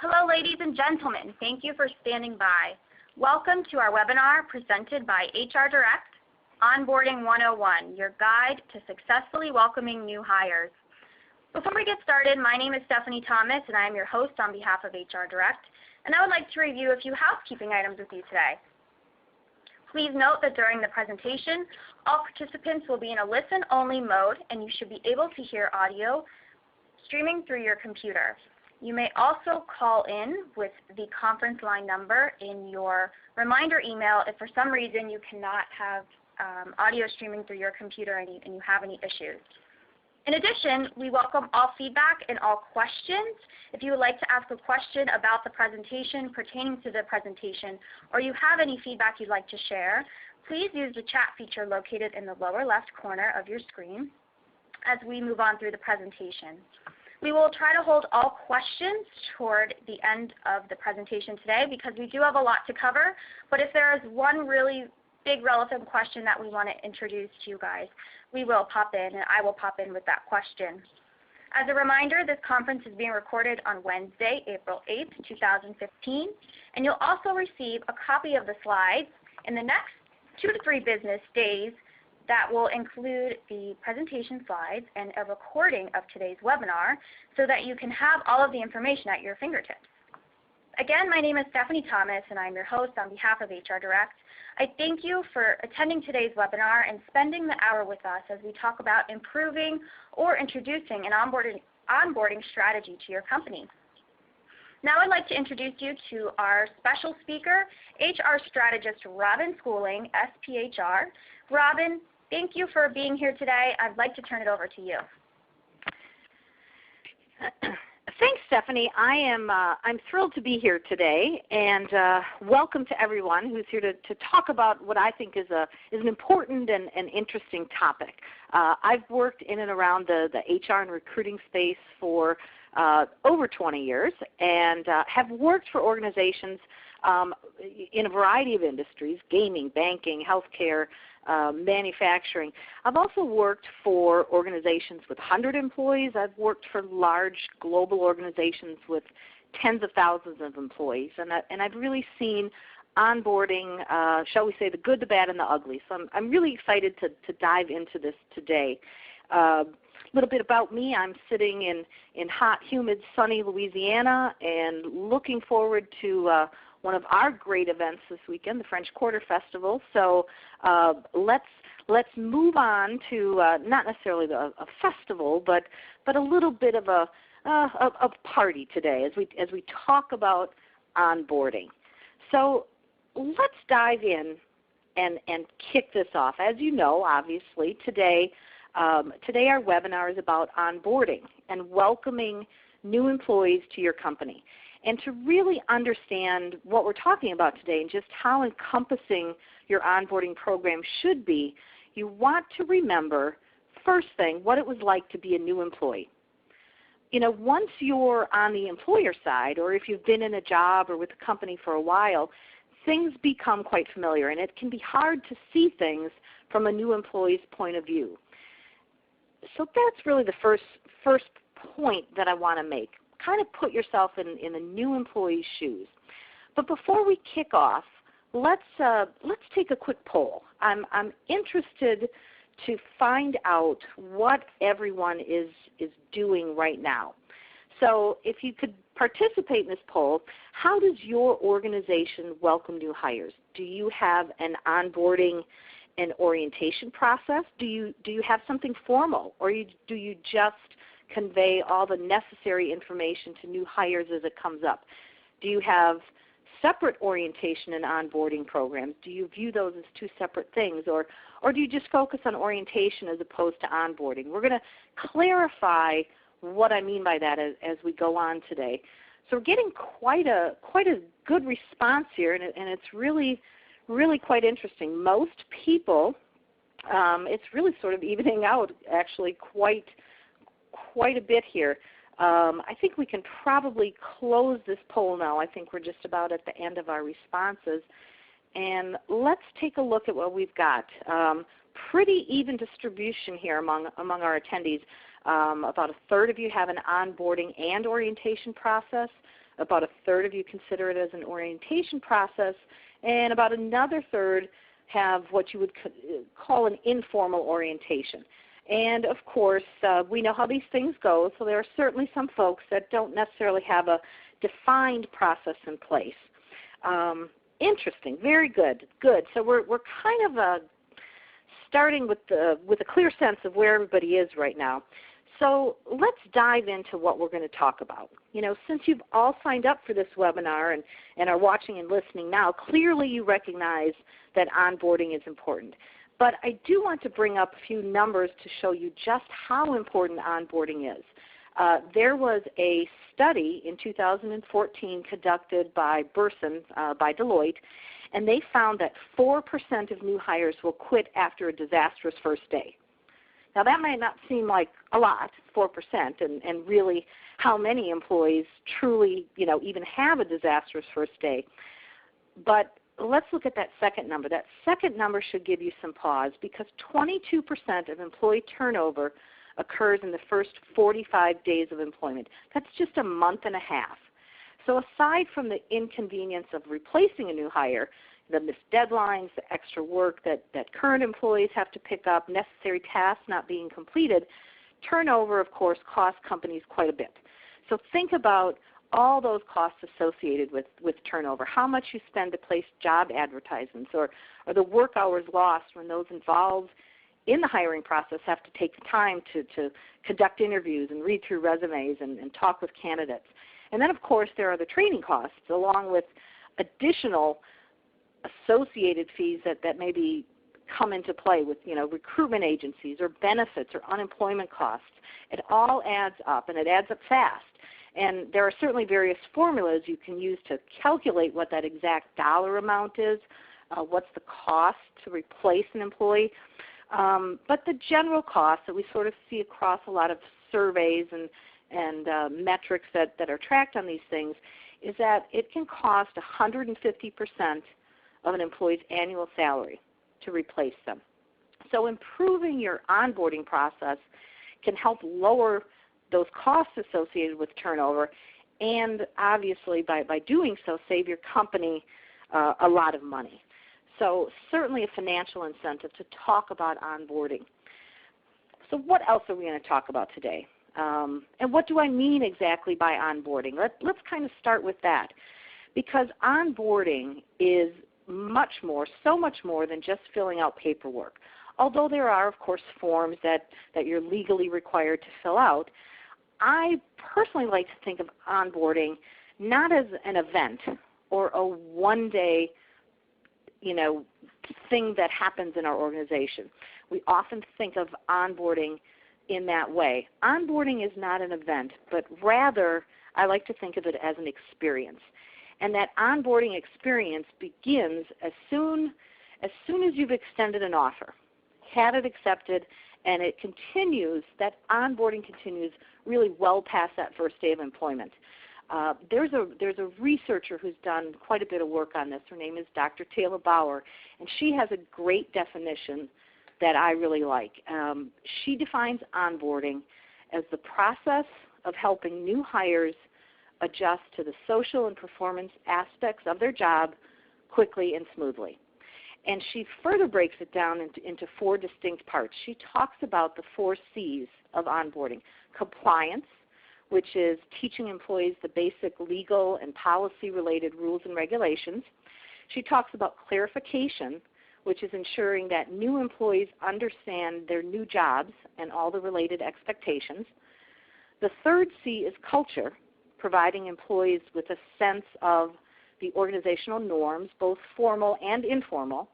Hello, ladies and gentlemen. Thank you for standing by. Welcome to our webinar presented by HR Direct, Onboarding 101, your guide to successfully welcoming new hires. Before we get started, my name is Stephanie Thomas, and I am your host on behalf of HR Direct, and I would like to review a few housekeeping items with you today. Please note that during the presentation, all participants will be in a listen-only mode, and you should be able to hear audio streaming through your computer. You may also call in with the conference line number in your reminder email if for some reason you cannot have audio streaming through your computer and you have any issues. In addition, we welcome all feedback and all questions. If you would like to ask a question about the presentation pertaining to the presentation, or you have any feedback you'd like to share, please use the chat feature located in the lower left corner of your screen as we move on through the presentation. We will try to hold all questions toward the end of the presentation today because we do have a lot to cover, but if there is one really big relevant question that we want to introduce to you guys, we will pop in, and I will pop in with that question. As a reminder, this conference is being recorded on Wednesday, April 8th, 2015, and you'll also receive a copy of the slides in the next 2 to 3 business days that will include the presentation slides and a recording of today's webinar so that you can have all of the information at your fingertips. Again, my name is Stephanie Thomas, and I'm your host on behalf of HR Direct. I thank you for attending today's webinar and spending the hour with us as we talk about improving or introducing an onboarding strategy to your company. Now I'd like to introduce you to our special speaker, HR strategist Robin Schooling, SPHR. Robin, thank you for being here today. I'd like to turn it over to you. Thanks, Stephanie. I'm thrilled to be here today, and welcome to everyone who's here to talk about what I think is an important and interesting topic. I've worked in and around the HR and recruiting space for over 20 years, and have worked for organizations in a variety of industries: gaming, banking, healthcare, manufacturing. I've also worked for organizations with 100 employees. I've worked for large global organizations with tens of thousands of employees, and I've really seen onboarding, shall we say, the good, the bad, and the ugly. So I'm really excited to dive into this today. A little bit about me: I'm sitting in hot, humid, sunny Louisiana and looking forward to one of our great events this weekend, the French Quarter Festival. So let's move on to not necessarily a festival, but a little bit of a party today as we talk about onboarding. So let's dive in and kick this off. As you know, obviously, today our webinar is about onboarding and welcoming new employees to your company. And to really understand what we're talking about today and just how encompassing your onboarding program should be, you want to remember, first thing, what it was like to be a new employee. You know, once you're on the employer side, or if you've been in a job or with a company for a while, things become quite familiar, and it can be hard to see things from a new employee's point of view. So that's really the first point that I want to make. Kind of put yourself in the new employee's shoes. But before we kick off, let's take a quick poll. I'm interested to find out what everyone is doing right now. So if you could participate in this poll, how does your organization welcome new hires? Do you have an onboarding and orientation process? Do you have something formal, or do you just convey all the necessary information to new hires as it comes up? Do you have separate orientation and onboarding programs? Do you view those as two separate things, or do you just focus on orientation as opposed to onboarding? We're going to clarify what I mean by that as we go on today. So we're getting quite a good response here, and it's really quite interesting. Most people, it's really sort of evening out actually quite a bit here. I think we can probably close this poll now. I think we're just about at the end of our responses. And let's take a look at what we've got. Pretty even distribution here among our attendees. About a third of you have an onboarding and orientation process. About a third of you consider it as an orientation process. And about another third have what you would call an informal orientation. And of course, we know how these things go, so there are certainly some folks that don't necessarily have a defined process in place. Interesting, very good, good. So we're kind of starting with a clear sense of where everybody is right now. So let's dive into what we're going to talk about. You know, since you've all signed up for this webinar and are watching and listening now, clearly you recognize that onboarding is important. But I do want to bring up a few numbers to show you just how important onboarding is. There was a study in 2014 conducted by Burson, by Deloitte, and they found that 4% of new hires will quit after a disastrous first day. Now that might not seem like a lot, 4%, and really how many employees truly, you know, even have a disastrous first day. But let's look at that second number. That second number should give you some pause because 22% of employee turnover occurs in the first 45 days of employment. That's just a month and a half. So aside from the inconvenience of replacing a new hire, the missed deadlines, the extra work that current employees have to pick up, necessary tasks not being completed, turnover, of course, costs companies quite a bit. So think about all those costs associated with turnover, how much you spend to place job advertisements, or the work hours lost when those involved in the hiring process have to take the time to conduct interviews and read through resumes and talk with candidates. And then, of course, there are the training costs along with additional associated fees that maybe come into play with, you know, recruitment agencies or benefits or unemployment costs. It all adds up, and it adds up fast. And there are certainly various formulas you can use to calculate what that exact dollar amount is, what's the cost to replace an employee. But the general cost that we sort of see across a lot of surveys and metrics that are tracked on these things is that it can cost 150% of an employee's annual salary to replace them. So improving your onboarding process can help lower those costs associated with turnover, and obviously by doing so save your company a lot of money. So certainly a financial incentive to talk about onboarding. So what else are we going to talk about today? And what do I mean exactly by onboarding? Let's kind of start with that, because onboarding is much more, so much more than just filling out paperwork. Although there are, of course, forms that you're legally required to fill out, I personally like to think of onboarding not as an event or a one-day, you know, thing that happens in our organization. We often think of onboarding in that way. Onboarding is not an event, but rather I like to think of it as an experience. And that onboarding experience begins as soon as you've extended an offer, had it accepted, and it continues, that onboarding continues really well past that first day of employment. There's a researcher who's done quite a bit of work on this. Her name is Dr. Taylor Bauer, and she has a great definition that I really like. She defines onboarding as the process of helping new hires adjust to the social and performance aspects of their job quickly and smoothly. And she further breaks it down into four distinct parts. She talks about the 4 C's of onboarding: compliance, which is teaching employees the basic legal and policy-related rules and regulations. She talks about clarification, which is ensuring that new employees understand their new jobs and all the related expectations. The third C is culture, providing employees with a sense of the organizational norms, both formal and informal.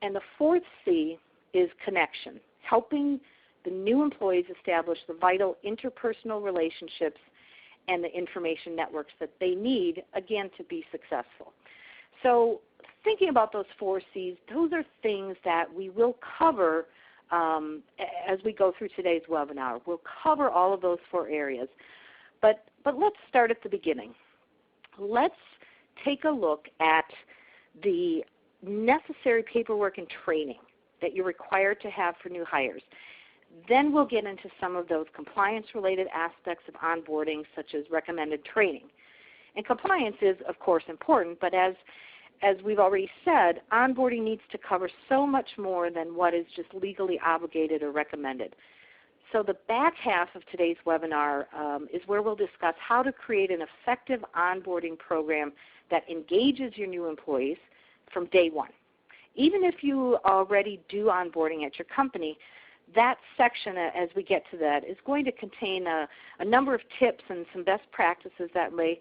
And the fourth C is connection, helping the new employees establish the vital interpersonal relationships and the information networks that they need, again, to be successful. So thinking about those 4 C's, those are things that we will cover as we go through today's webinar. We'll cover all of those 4 areas. But let's start at the beginning. Let's take a look at the necessary paperwork and training that you're required to have for new hires. Then we'll get into some of those compliance-related aspects of onboarding, such as recommended training. And compliance is, of course, important, but as we've already said, onboarding needs to cover so much more than what is just legally obligated or recommended. So the back half of today's webinar is where we'll discuss how to create an effective onboarding program that engages your new employees from day one. Even if you already do onboarding at your company, that section, as we get to that, is going to contain a number of tips and some best practices that may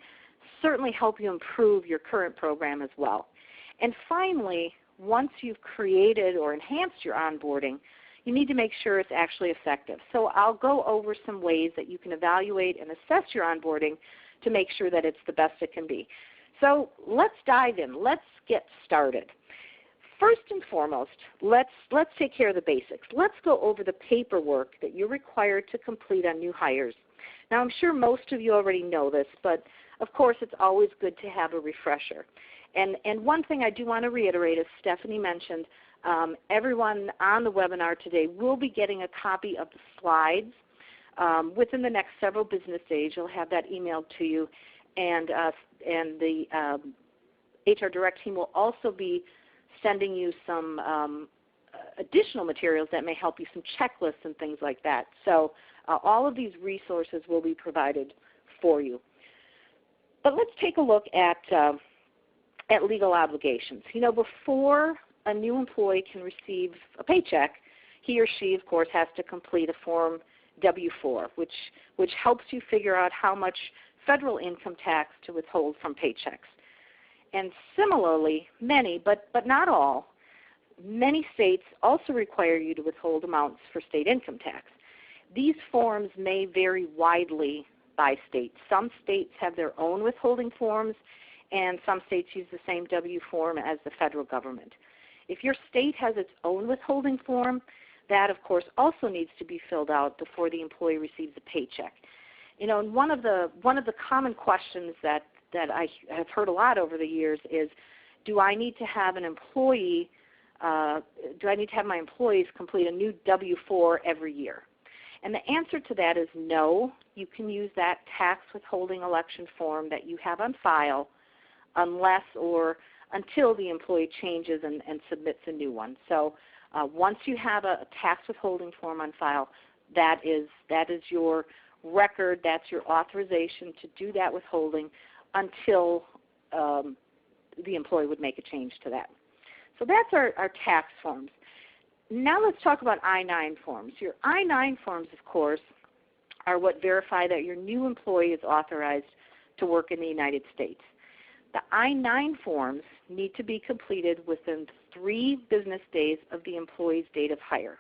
certainly help you improve your current program as well. And finally, once you've created or enhanced your onboarding, you need to make sure it's actually effective. So I'll go over some ways that you can evaluate and assess your onboarding to make sure that it's the best it can be. So let's dive in. Let's get started. First and foremost, let's take care of the basics. Let's go over the paperwork that you're required to complete on new hires. Now, I'm sure most of you already know this, but of course it's always good to have a refresher. And one thing I do want to reiterate, as Stephanie mentioned, everyone on the webinar today will be getting a copy of the slides within the next several business days. You'll have that emailed to you, and the HR Direct team will also be sending you some additional materials that may help you, some checklists and things like that. So all of these resources will be provided for you. But let's take a look at legal obligations. You know, before a new employee can receive a paycheck, he or she, of course, has to complete a Form W-4, which helps you figure out how much federal income tax to withhold from paychecks. And similarly, many, but not all, many states also require you to withhold amounts for state income tax. These forms may vary widely by state. Some states have their own withholding forms, and some states use the same W form as the federal government. If your state has its own withholding form, that of course also needs to be filled out before the employee receives a paycheck. You know, and one of the common questions that I have heard a lot over the years is, do I need to have an employee, do I need to have my employees complete a new W-4 every year? And the answer to that is no. You can use that tax withholding election form that you have on file unless or until the employee changes and submits a new one. So once you have a tax withholding form on file, that is your record, that's your authorization to do that withholding until the employee would make a change to that. So that's our tax forms. Now let's talk about I-9 forms. Your I-9 forms, of course, are what verify that your new employee is authorized to work in the United States. The I-9 forms need to be completed within 3 business days of the employee's date of hire.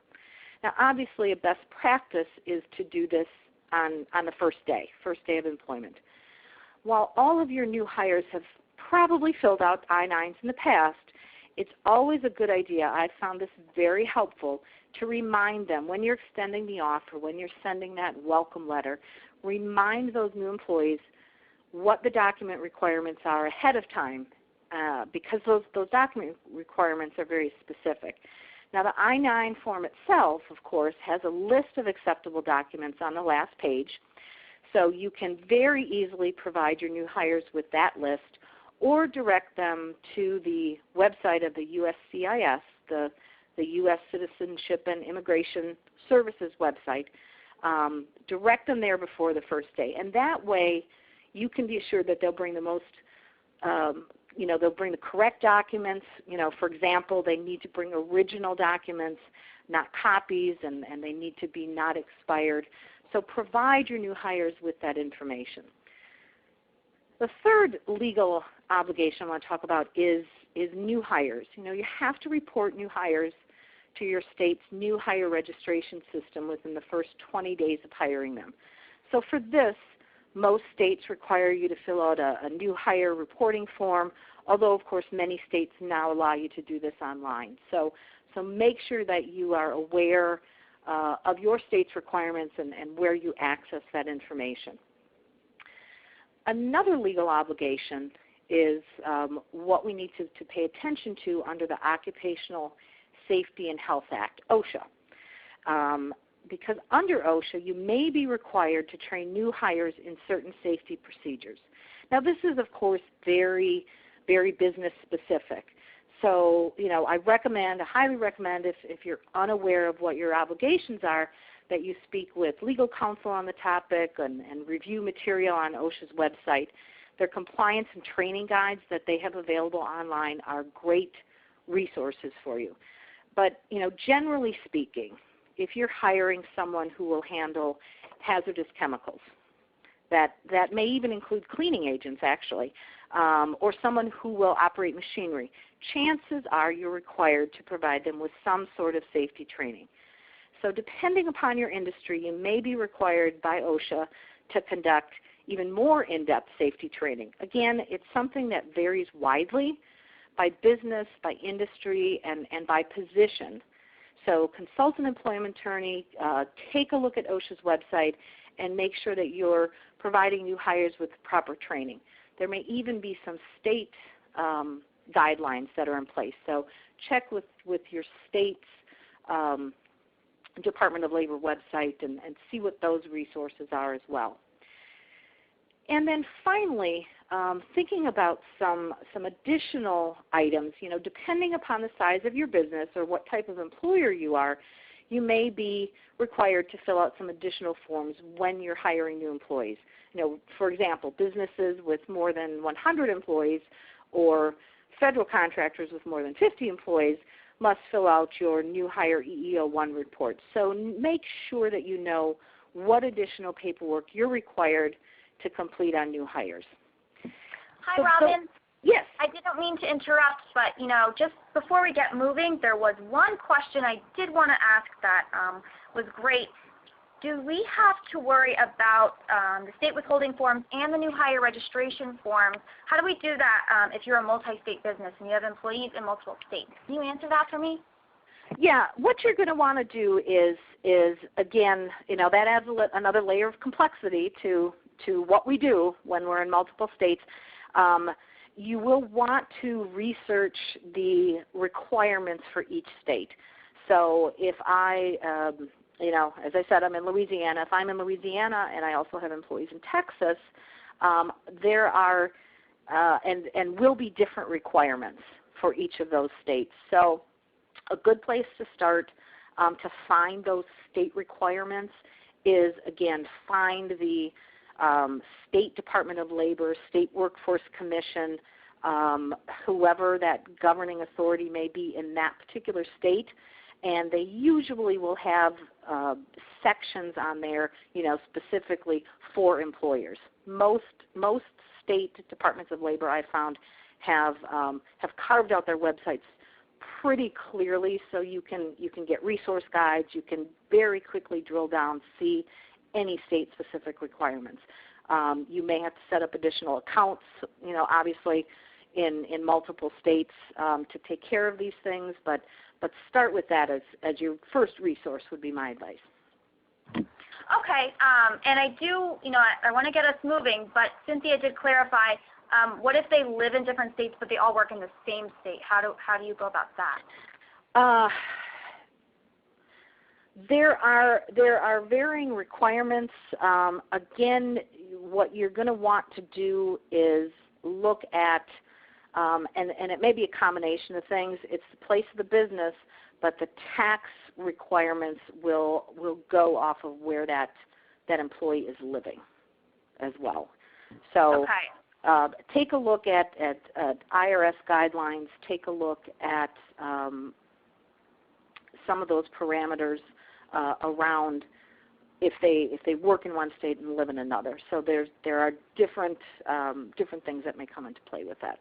Now obviously a best practice is to do this on the first day of employment. While all of your new hires have probably filled out I-9s in the past, it's always a good idea, I've found this very helpful, to remind them when you're extending the offer, when you're sending that welcome letter, remind those new employees what the document requirements are ahead of time because those document requirements are very specific. Now the I-9 form itself, of course, has a list of acceptable documents on the last page, so you can very easily provide your new hires with that list or direct them to the website of the USCIS, the U.S. Citizenship and Immigration Services website. Direct them there before the first day, and that way you can be assured that they'll bring the most, they'll bring the correct documents. You know, for example, they need to bring original documents, not copies, and they need to be not expired. So provide your new hires with that information. The third legal obligation I want to talk about is new hires. You know, you have to report new hires to your state's new hire registration system within the first 20 days of hiring them. So for this, most states require you to fill out a new hire reporting form, although of course many states now allow you to do this online. So make sure that you are aware of your state's requirements and where you access that information. Another legal obligation is what we need to pay attention to under the Occupational Safety and Health Act, OSHA. because under OSHA you may be required to train new hires in certain safety procedures. Now this is of course very, very business specific. So, I highly recommend if you're unaware of what your obligations are, that you speak with legal counsel on the topic and review material on OSHA's website. Their compliance and training guides that they have available online are great resources for you. But, generally speaking, if you're hiring someone who will handle hazardous chemicals, that may even include cleaning agents actually, or someone who will operate machinery, chances are you're required to provide them with some sort of safety training. So depending upon your industry, you may be required by OSHA to conduct even more in-depth safety training. Again, it's something that varies widely by business, by industry, and by position. So consult an employment attorney, take a look at OSHA's website, and make sure that you're providing new hires with proper training. There may even be some state guidelines that are in place. So check with your state's Department of Labor website and see what those resources are as well. And then finally, thinking about some additional items, depending upon the size of your business or what type of employer you are, you may be required to fill out some additional forms when you're hiring new employees. For example, businesses with more than 100 employees or federal contractors with more than 50 employees must fill out your new hire EEO-1 report. So make sure that you know what additional paperwork you're required to complete on new hires. Hi, Robin. Yes. I didn't mean to interrupt, but just before we get moving, there was one question I did want to ask that was great. Do we have to worry about the state withholding forms and the new hire registration forms? How do we do that if you're a multi-state business and you have employees in multiple states? Can you answer that for me? Yeah, what you're going to want to do is again, that adds another layer of complexity to what we do when we're in multiple states. You will want to research the requirements for each state. So if as I said, I'm in Louisiana. If I'm in Louisiana and I also have employees in Texas, there are and will be different requirements for each of those states. So a good place to start to find those state requirements is, again, find the State Department of Labor, State Workforce Commission, whoever that governing authority may be in that particular state, and they usually will have sections on there, specifically for employers. Most state departments of labor, I found, have carved out their websites pretty clearly, so you can get resource guides. You can very quickly drill down, see any state-specific requirements. You may have to set up additional accounts, obviously in multiple states to take care of these things, but start with that as your first resource would be my advice. Okay, and I do, I want to get us moving, but Cynthia did clarify, what if they live in different states but they all work in the same state? How do you go about that? There are varying requirements. Again, what you're going to want to do is look at, and it may be a combination of things. It's the place of the business, but the tax requirements will go off of where that employee is living as well. So take a look at IRS guidelines. Take a look at some of those parameters around if they work in one state and live in another. So there are different things that may come into play with that.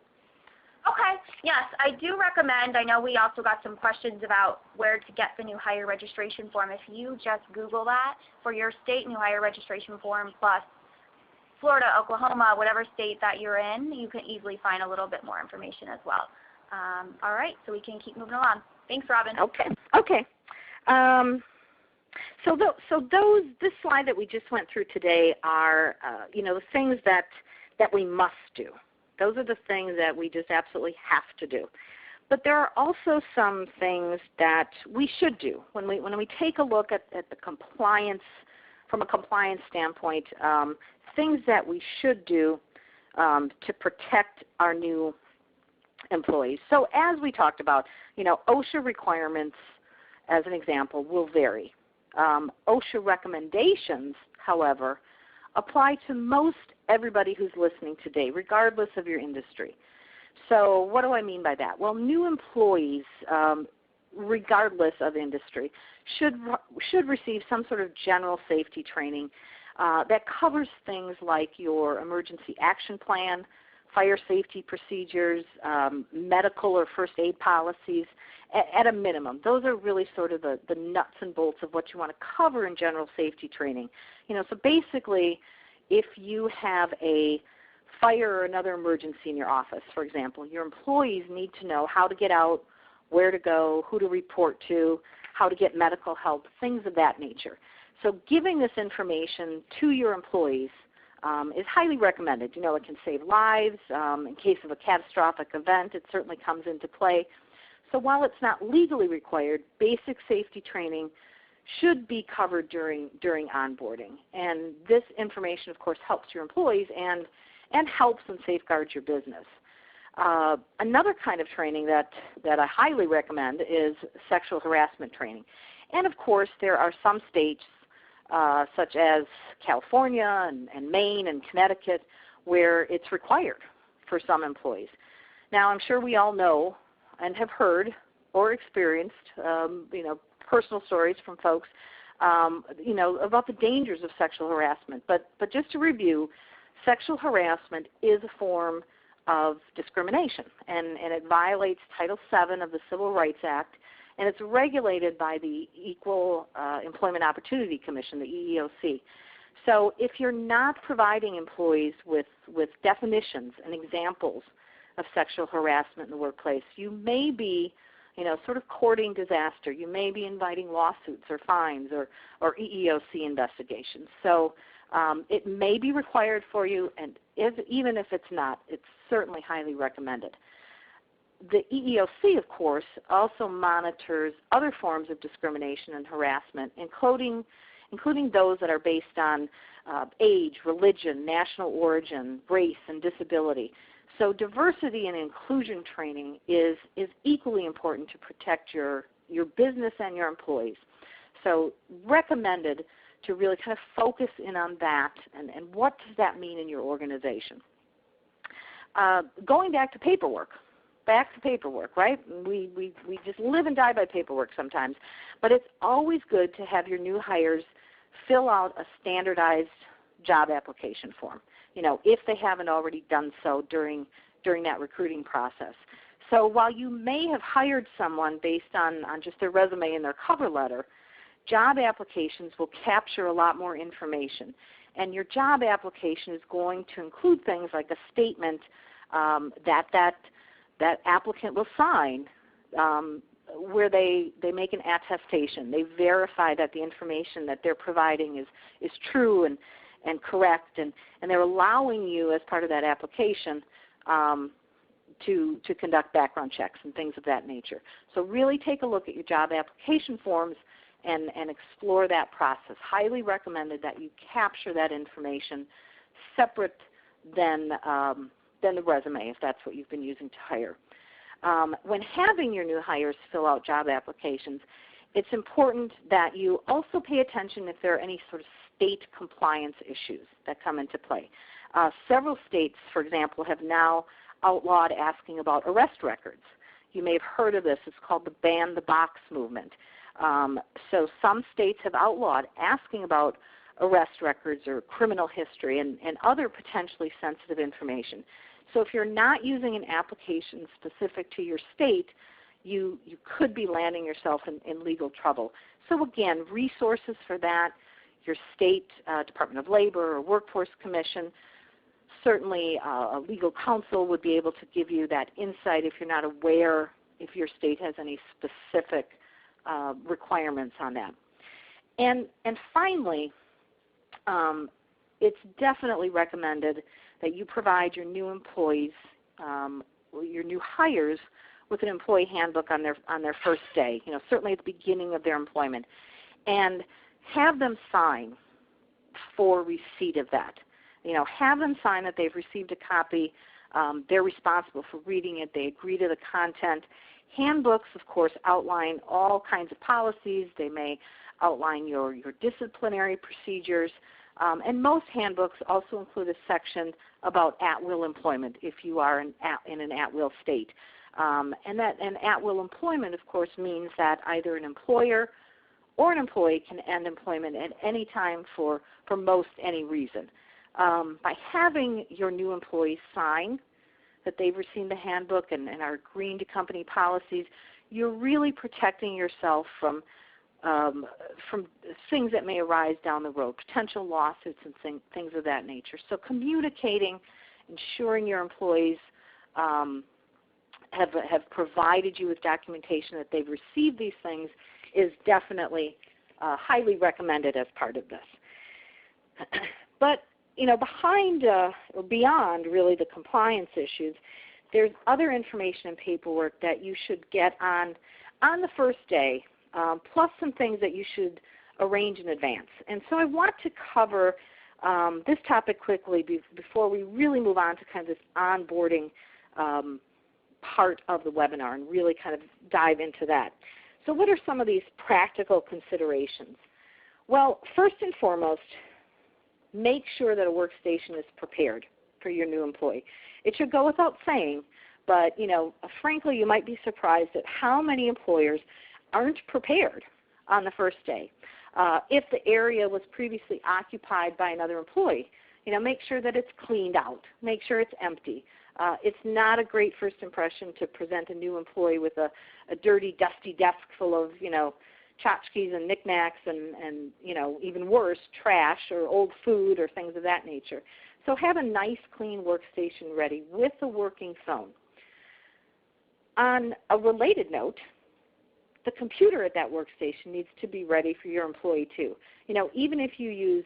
Okay, yes, I do recommend, I know we also got some questions about where to get the new hire registration form. If you just Google that for your state new hire registration form plus Florida, Oklahoma, whatever state that you're in, you can easily find a little bit more information as well. All right, so we can keep moving along. Thanks, Robin. Okay. So this slide that we just went through today are, the things that we must do. Those are the things that we just absolutely have to do. But there are also some things that we should do when we take a look at the compliance, from a compliance standpoint, things that we should do to protect our new employees. So as we talked about, OSHA requirements, as an example, will vary. OSHA recommendations, however, apply to most everybody who's listening today, regardless of your industry. So what do I mean by that? Well, new employees, regardless of industry, should receive some sort of general safety training that covers things like your emergency action plan, fire safety procedures, medical or first aid policies, at a minimum. Those are really sort of the nuts and bolts of what you want to cover in general safety training. So basically, if you have a fire or another emergency in your office, for example, your employees need to know how to get out, where to go, who to report to, how to get medical help, things of that nature. So giving this information to your employees is highly recommended. It can save lives. In case of a catastrophic event, it certainly comes into play. So while it's not legally required, basic safety training should be covered during onboarding. And this information, of course, helps your employees and helps and safeguards your business. Another kind of training that I highly recommend is sexual harassment training. And of course, there are some states, such as California and Maine and Connecticut, where it's required for some employees. Now, I'm sure we all know and have heard or experienced, personal stories from folks, about the dangers of sexual harassment. But just to review, sexual harassment is a form of discrimination, and it violates Title VII of the Civil Rights Act, and it's regulated by the Equal Employment Opportunity Commission, the EEOC. So if you're not providing employees with definitions and examples of sexual harassment in the workplace, you may be sort of courting disaster. You may be inviting lawsuits or fines or EEOC investigations. So it may be required for you, and even if it's not, it's certainly highly recommended. The EEOC, of course, also monitors other forms of discrimination and harassment, including those that are based on age, religion, national origin, race, and disability. So diversity and inclusion training is equally important to protect your business and your employees. So recommended to really kind of focus in on that and what does that mean in your organization. Going back to paperwork, right? We just live and die by paperwork sometimes. But it's always good to have your new hires fill out a standardized job application form, if they haven't already done so during that recruiting process. So while you may have hired someone based on just their resume and their cover letter, job applications will capture a lot more information. And your job application is going to include things like a statement that applicant will sign where they make an attestation. They verify that the information that they're providing is true and correct, and they're allowing you as part of that application to conduct background checks and things of that nature. So really take a look at your job application forms and explore that process. Highly recommended that you capture that information separate than the resume, if that's what you've been using to hire. When having your new hires fill out job applications, it's important that you also pay attention if there are any sort of state compliance issues that come into play. Several states, for example, have now outlawed asking about arrest records. You may have heard of this. It's called the Ban the Box movement. So some states have outlawed asking about arrest records or criminal history and other potentially sensitive information. So if you're not using an application specific to your state, you could be landing yourself in legal trouble. So again, resources for that, your state Department of Labor or Workforce Commission, certainly a legal counsel would be able to give you that insight if you're not aware if your state has any specific requirements on that. And finally, it's definitely recommended that you provide your new employees, your new hires, with an employee handbook on their first day, certainly at the beginning of their employment, and have them sign for receipt of that. Have them sign that they've received a copy. They're responsible for reading it. They agree to the content. Handbooks, of course, outline all kinds of policies. They may outline your disciplinary procedures. And most handbooks also include a section about at-will employment if you are in an at-will state. And at-will employment, of course, means that either an employer or an employee can end employment at any time for most any reason. By having your new employees sign that they've received the handbook and are agreeing to company policies, you're really protecting yourself from things that may arise down the road, potential lawsuits and things of that nature. So communicating, ensuring your employees have provided you with documentation that they've received these things is definitely highly recommended as part of this. But behind or beyond really the compliance issues, there's other information and paperwork that you should get on the first day, plus some things that you should arrange in advance. And so I want to cover this topic quickly before we really move on to kind of this onboarding part of the webinar and really kind of dive into that. So what are some of these practical considerations? Well, first and foremost, make sure that a workstation is prepared for your new employee. It should go without saying, but frankly, you might be surprised at how many employers aren't prepared on the first day. If the area was previously occupied by another employee, make sure that it's cleaned out. Make sure it's empty. It's not a great first impression to present a new employee with a dirty, dusty desk full of, tchotchkes and knickknacks and even worse, trash or old food or things of that nature. So have a nice, clean workstation ready with a working phone. On a related note, the computer at that workstation needs to be ready for your employee too. Even if you use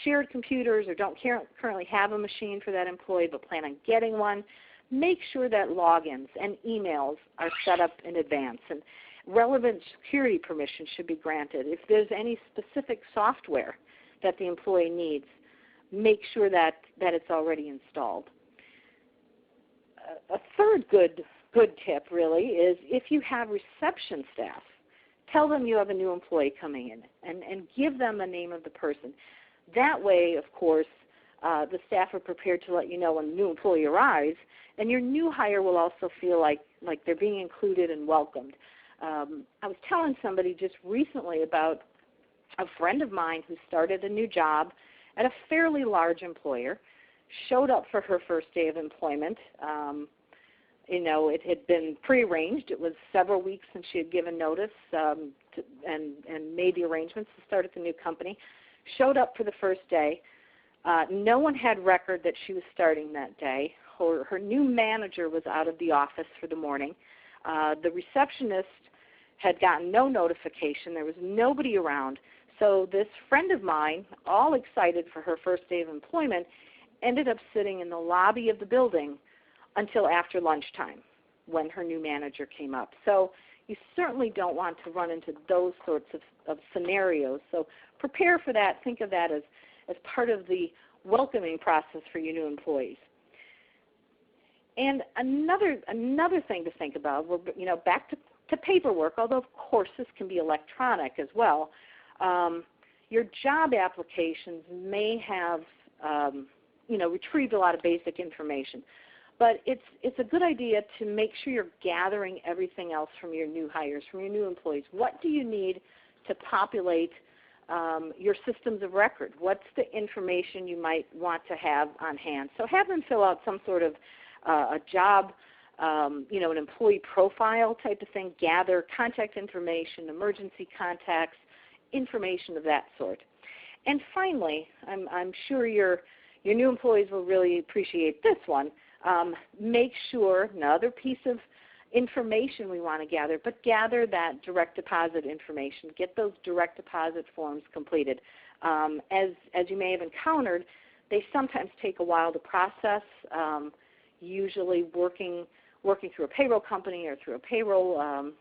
shared computers or don't currently have a machine for that employee but plan on getting one, make sure that logins and emails are set up in advance, and relevant security permissions should be granted. If there's any specific software that the employee needs, make sure that it's already installed. A third good tip really is if you have reception staff, tell them you have a new employee coming in and give them the name of the person. That way, of course, the staff are prepared to let you know when a new employee arrives, and your new hire will also feel like they're being included and welcomed. I was telling somebody just recently about a friend of mine who started a new job at a fairly large employer, showed up for her first day of employment. It had been prearranged. It was several weeks since she had given notice and made the arrangements to start at the new company. Showed up for the first day. No one had record that she was starting that day. Her new manager was out of the office for the morning. The receptionist had gotten no notification. There was nobody around. So this friend of mine, all excited for her first day of employment, ended up sitting in the lobby of the building until after lunchtime when her new manager came up. So you certainly don't want to run into those sorts of scenarios. So prepare for that. Think of that as part of the welcoming process for your new employees. And another thing to think about, back to paperwork, although of course this can be electronic as well. Your job applications may have retrieved a lot of basic information, but it's a good idea to make sure you're gathering everything else from your new hires, from your new employees. What do you need to populate your systems of record? What's the information you might want to have on hand? So have them fill out some sort of a job, an employee profile type of thing, gather contact information, emergency contacts, information of that sort. And finally, I'm sure your new employees will really appreciate this one. Make sure, another piece of information we want to gather, but gather that direct deposit information. Get those direct deposit forms completed. As you may have encountered, they sometimes take a while to process. Usually working working through a payroll company or through a payroll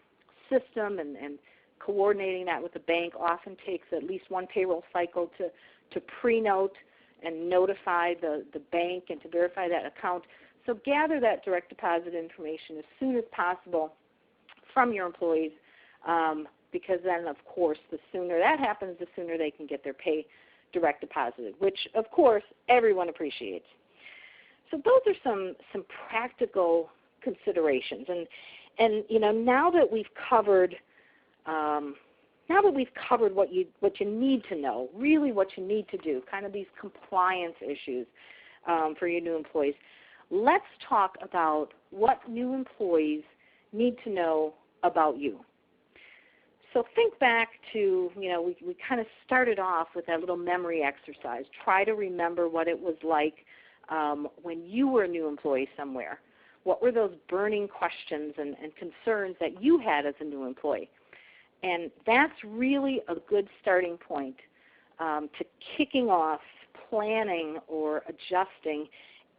system and coordinating that with the bank often takes at least one payroll cycle to pre-note and notify the bank and to verify that account. So gather that direct deposit information as soon as possible from your employees, because then, of course, the sooner that happens, the sooner they can get their pay direct deposited, which, of course, everyone appreciates. So those are some practical considerations. And now that we've covered what you need to know, really what you need to do, kind of these compliance issues for your new employees, let's talk about what new employees need to know about you. So think back to, we kind of started off with that little memory exercise. Try to remember what it was like when you were a new employee somewhere. What were those burning questions and concerns that you had as a new employee? And that's really a good starting point to kicking off, planning, or adjusting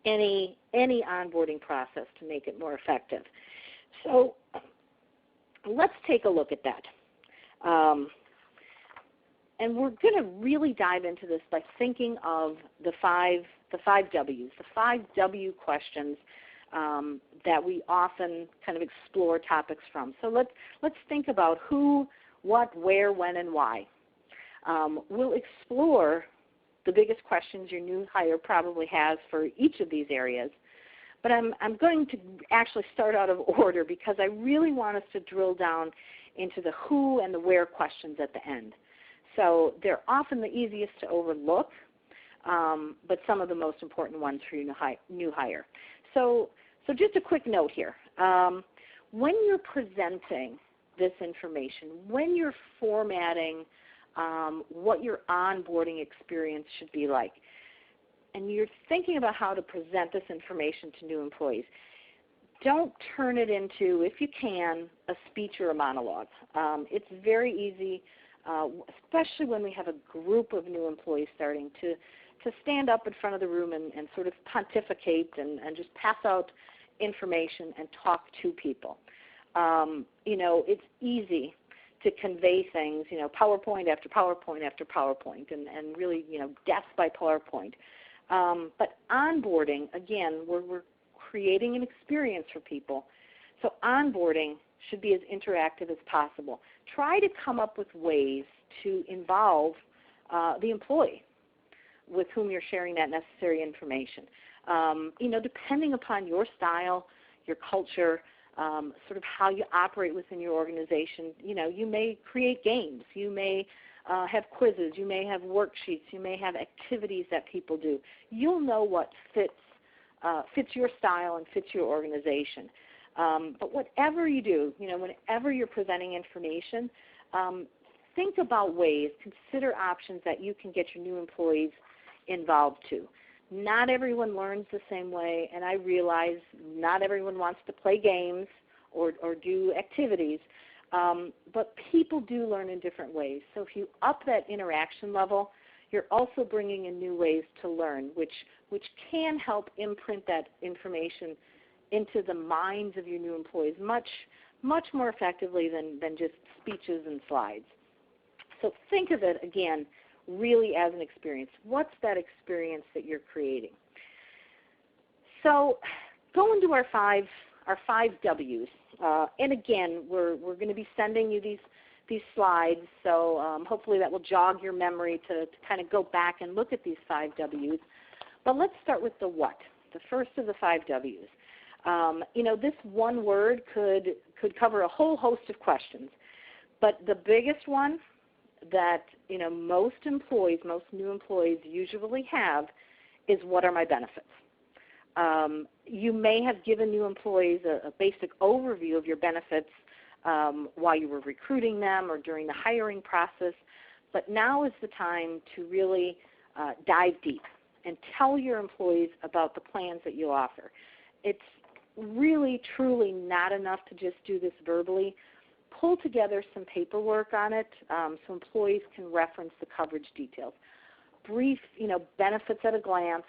any onboarding process to make it more effective. So let's take a look at that. And we're going to really dive into this by thinking of the five W's, the 5 W questions that we often kind of explore topics from. So let's think about who, what, where, when, and why. We'll explore the biggest questions your new hire probably has for each of these areas. But I'm going to actually start out of order because I really want us to drill down into the who and the where questions at the end. So they're often the easiest to overlook, but some of the most important ones for your new hire. So just a quick note here. When you're presenting this information, when you're formatting what your onboarding experience should be like, and you're thinking about how to present this information to new employees, don't turn it into, if you can, a speech or a monologue. It's very easy, especially when we have a group of new employees starting, to stand up in front of the room and sort of pontificate and just pass out information and talk to people. It's easy to convey things, PowerPoint after PowerPoint after PowerPoint, and really, death by PowerPoint. But onboarding, again, we're creating an experience for people. So onboarding should be as interactive as possible. Try to come up with ways to involve the employee with whom you're sharing that necessary information. Depending upon your style, your culture, sort of how you operate within your organization, you may create games. You may have quizzes. You may have worksheets. You may have activities that people do. You'll know what fits your style and fits your organization. But whatever you do, whenever you're presenting information, think about ways, consider options that you can get your new employees involved too. Not everyone learns the same way, and I realize not everyone wants to play games or do activities, but people do learn in different ways. So if you up that interaction level, you're also bringing in new ways to learn, which can help imprint that information into the minds of your new employees much more effectively than just speeches and slides. So think of it, again, really as an experience. What's that experience that you're creating? So go into our five W's. And again, we're going to be sending you these slides, so hopefully that will jog your memory to kind of go back and look at these 5 W's. But let's start with the what, the first of the 5 W's. This one word could cover a whole host of questions, but the biggest one that most new employees usually have is, what are my benefits? You may have given new employees a basic overview of your benefits while you were recruiting them or during the hiring process, but now is the time to really dive deep and tell your employees about the plans that you offer. It's really, truly not enough to just do this verbally. Pull together some paperwork on it so employees can reference the coverage details. Brief, benefits at a glance,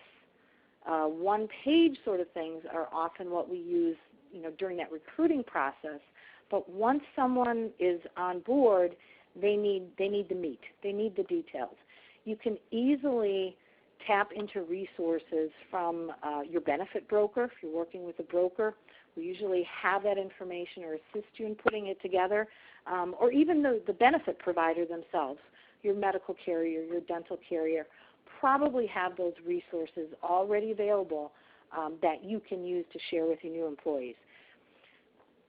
one-page sort of things are often what we use during that recruiting process. But once someone is on board, they need the meat. They need the details. You can easily tap into resources from your benefit broker. If you're working with a broker, we usually have that information or assist you in putting it together, or even the benefit provider themselves, your medical carrier, your dental carrier, probably have those resources already available that you can use to share with your new employees.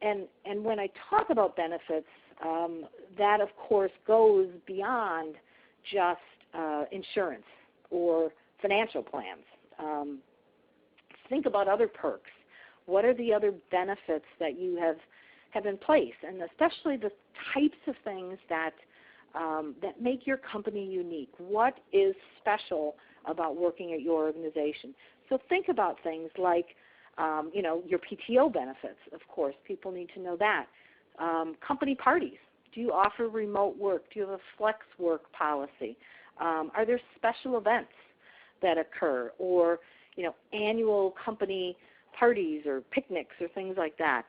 And when I talk about benefits, that of course goes beyond just insurance or financial plans. Think about other perks. What are the other benefits that you have in place, and especially the types of things that make your company unique? What is special about working at your organization? So think about things like your PTO benefits. Of course, people need to know that. Company parties. Do you offer remote work? Do you have a flex work policy? Are there special events that occur, or annual company parties or picnics or things like that?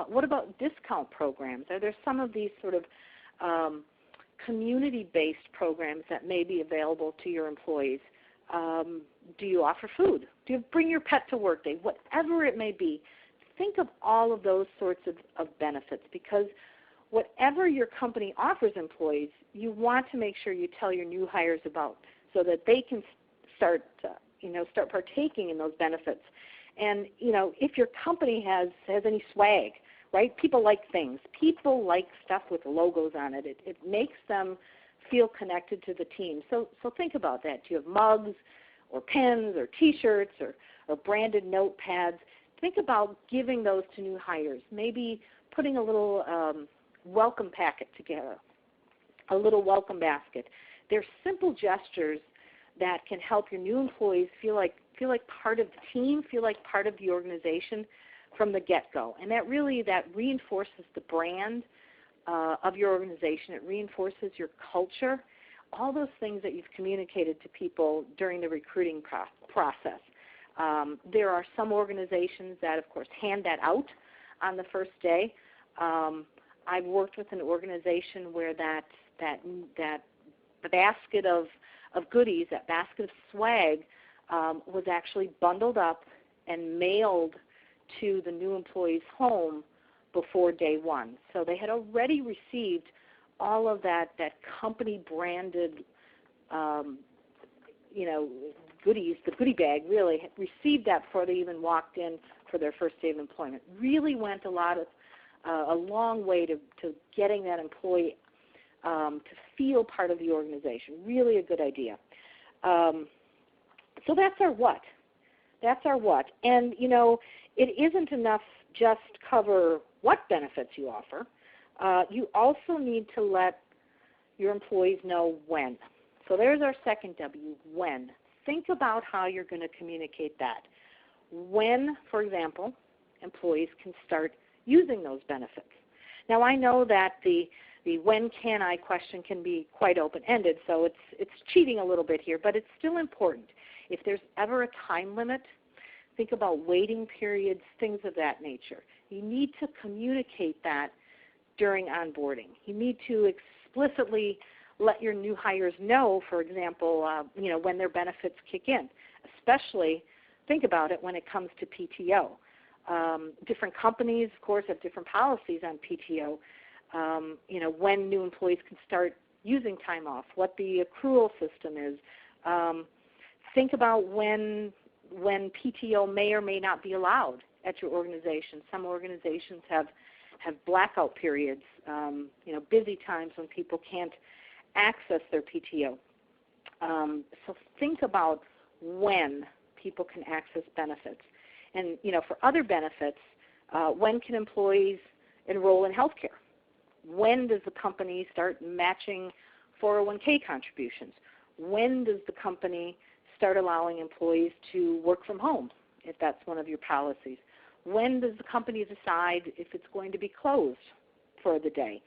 What about discount programs? Are there some of these sort of community-based programs that may be available to your employees? Do you offer food? Do you bring your pet to work day? Whatever it may be, think of all of those sorts of benefits, because whatever your company offers employees, you want to make sure you tell your new hires about, so that they can start partaking in those benefits. And if your company has any swag, right? People like things. People like stuff with logos on it. It makes them feel connected to the team. So think about that. Do you have mugs or pens or T-shirts or branded notepads? Think about giving those to new hires. Maybe putting a little welcome packet together, a little welcome basket. They're simple gestures that can help your new employees feel like part of the team, feel like part of the organization from the get-go. And that reinforces the brand of your organization. It reinforces your culture, all those things that you've communicated to people during the recruiting process. There are some organizations that, of course, hand that out on the first day. I've worked with an organization where that basket of goodies, that basket of swag, was actually bundled up and mailed to the new employee's home before day one. So they had already received all of that company-branded, goodies, the goodie bag, really, received that before they even walked in for their first day of employment. Really went a long way to getting that employee to feel part of the organization. Really a good idea. So that's our what. That's our what. And, it isn't enough just cover what benefits you offer. You also need to let your employees know when. So there's our second W, when. Think about how you're going to communicate that. When, for example, employees can start using those benefits. Now, I know that the when can I question can be quite open-ended, so it's cheating a little bit here, but it's still important. If there's ever a time limit, think about waiting periods, things of that nature. You need to communicate that during onboarding. You need to explicitly let your new hires know, for example, when their benefits kick in. Especially, think about it when it comes to PTO. Different companies, of course, have different policies on PTO. When new employees can start using time off, what the accrual system is. Think about when PTO may or may not be allowed at your organization. Some organizations have blackout periods, busy times when people can't access their PTO. So think about when people can access benefits. And, for other benefits, when can employees enroll in health care? When does the company start matching 401k contributions? When does the company start allowing employees to work from home, if that's one of your policies? When does the company decide if it's going to be closed for the day?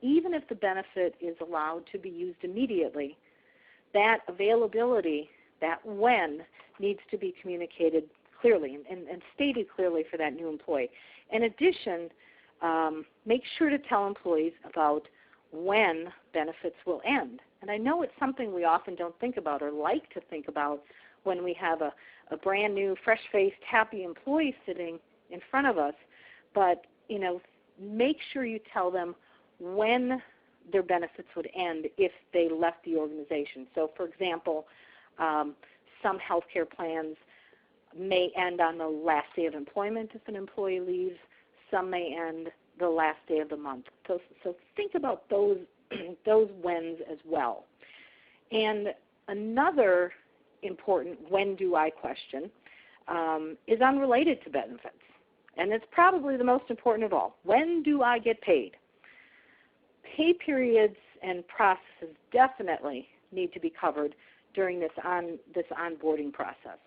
Even if the benefit is allowed to be used immediately, that availability, that when, needs to be communicated clearly and stated clearly for that new employee. In addition, make sure to tell employees about when benefits will end. And I know it's something we often don't think about or like to think about when we have a brand new, fresh-faced, happy employee sitting in front of us. But, make sure you tell them when their benefits would end if they left the organization. So, for example, some healthcare plans may end on the last day of employment if an employee leaves. Some may end the last day of the month. So think about those whens as well. And another important when do I question is unrelated to benefits. And it's probably the most important of all. When do I get paid? Pay periods and processes definitely need to be covered during this onboarding process.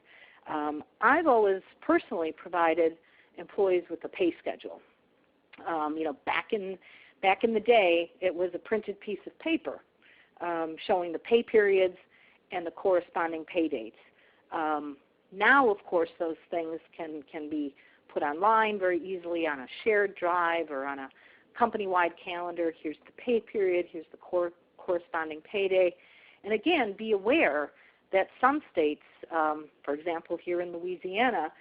I've always personally provided employees with a pay schedule. Back in the day, it was a printed piece of paper showing the pay periods and the corresponding pay dates. Now, of course, those things can be put online very easily on a shared drive or on a company-wide calendar. Here's the pay period. Here's the corresponding payday. And again, be aware that some states, for example, here in Louisiana,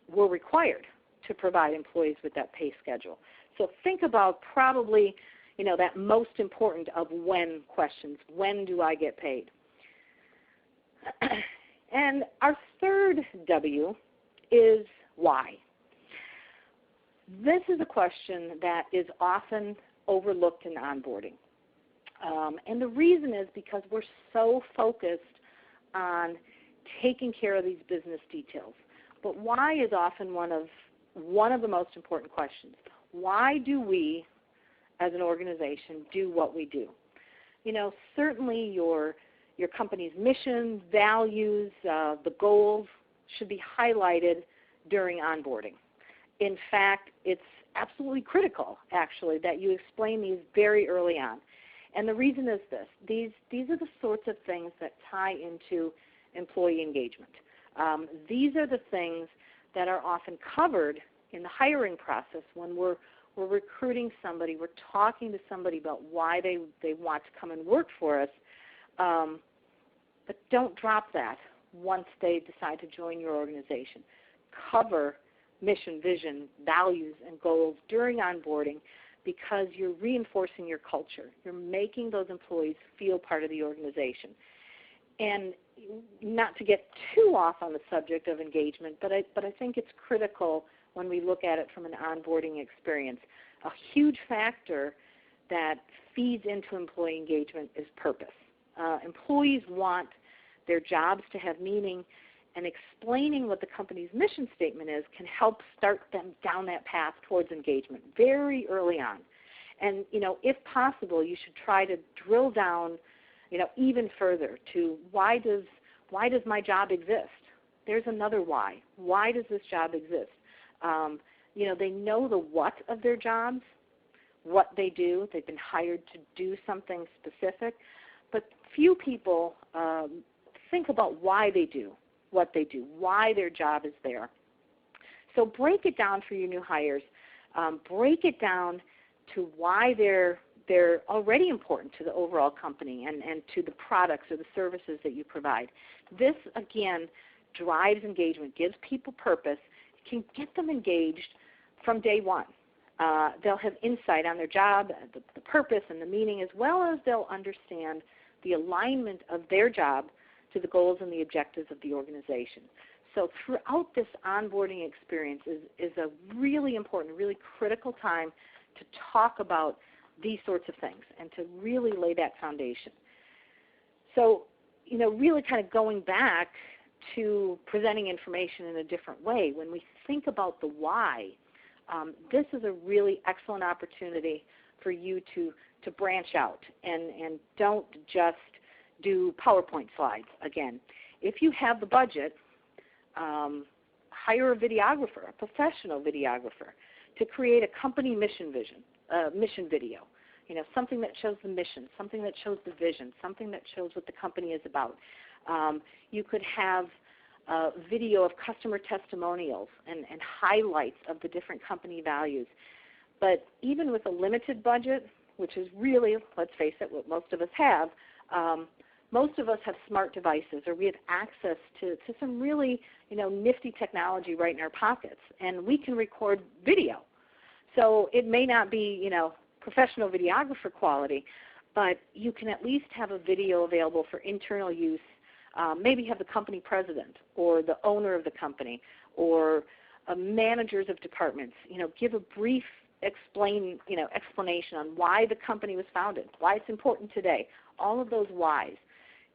were required to provide employees with that pay schedule. So think about probably, that most important of when questions. When do I get paid? And our third W is why. This is a question that is often overlooked in onboarding. And the reason is because we're so focused on taking care of these business details. But why is often one of the most important questions. Why do we, as an organization, do what we do? Certainly your company's mission, values, the goals should be highlighted during onboarding. In fact, it's absolutely critical, actually, that you explain these very early on. And the reason is this. These are the sorts of things that tie into employee engagement. These are the things that are often covered in the hiring process when we're recruiting somebody, we're talking to somebody about why they want to come and work for us. But don't drop that once they decide to join your organization. Cover mission, vision, values, and goals during onboarding because you're reinforcing your culture. You're making those employees feel part of the organization. And not to get too off on the subject of engagement, but I think it's critical when we look at it from an onboarding experience. A huge factor that feeds into employee engagement is purpose. Employees want their jobs to have meaning, and explaining what the company's mission statement is can help start them down that path towards engagement very early on. And, if possible, you should try to drill down, even further to why does my job exist? There's another why. Why does this job exist? They know the what of their jobs, what they do. They've been hired to do something specific. But few people think about why they do what they do, why their job is there. So break it down for your new hires. Break it down to why they're already important to the overall company and to the products or the services that you provide. This, again, drives engagement, gives people purpose, can get them engaged from day one. They'll have insight on their job, the purpose and the meaning, as well as they'll understand the alignment of their job to the goals and the objectives of the organization. So throughout this onboarding experience is a really important, really critical time to talk about these sorts of things and to really lay that foundation. So, really kind of going back to presenting information in a different way, when we think about the why, this is a really excellent opportunity for you to branch out and don't just do PowerPoint slides again. If you have the budget, hire a videographer, a professional videographer, to create a company mission video. Something that shows the mission, something that shows the vision, something that shows what the company is about. You could have video of customer testimonials and highlights of the different company values. But even with a limited budget, which is really, let's face it, what most of us have, most of us have smart devices, or we have access to some really, nifty technology right in our pockets, and we can record video. So it may not be, professional videographer quality, but you can at least have a video available for internal use. Maybe have the company president or the owner of the company or managers of departments, give a brief explanation on why the company was founded, why it's important today, all of those whys.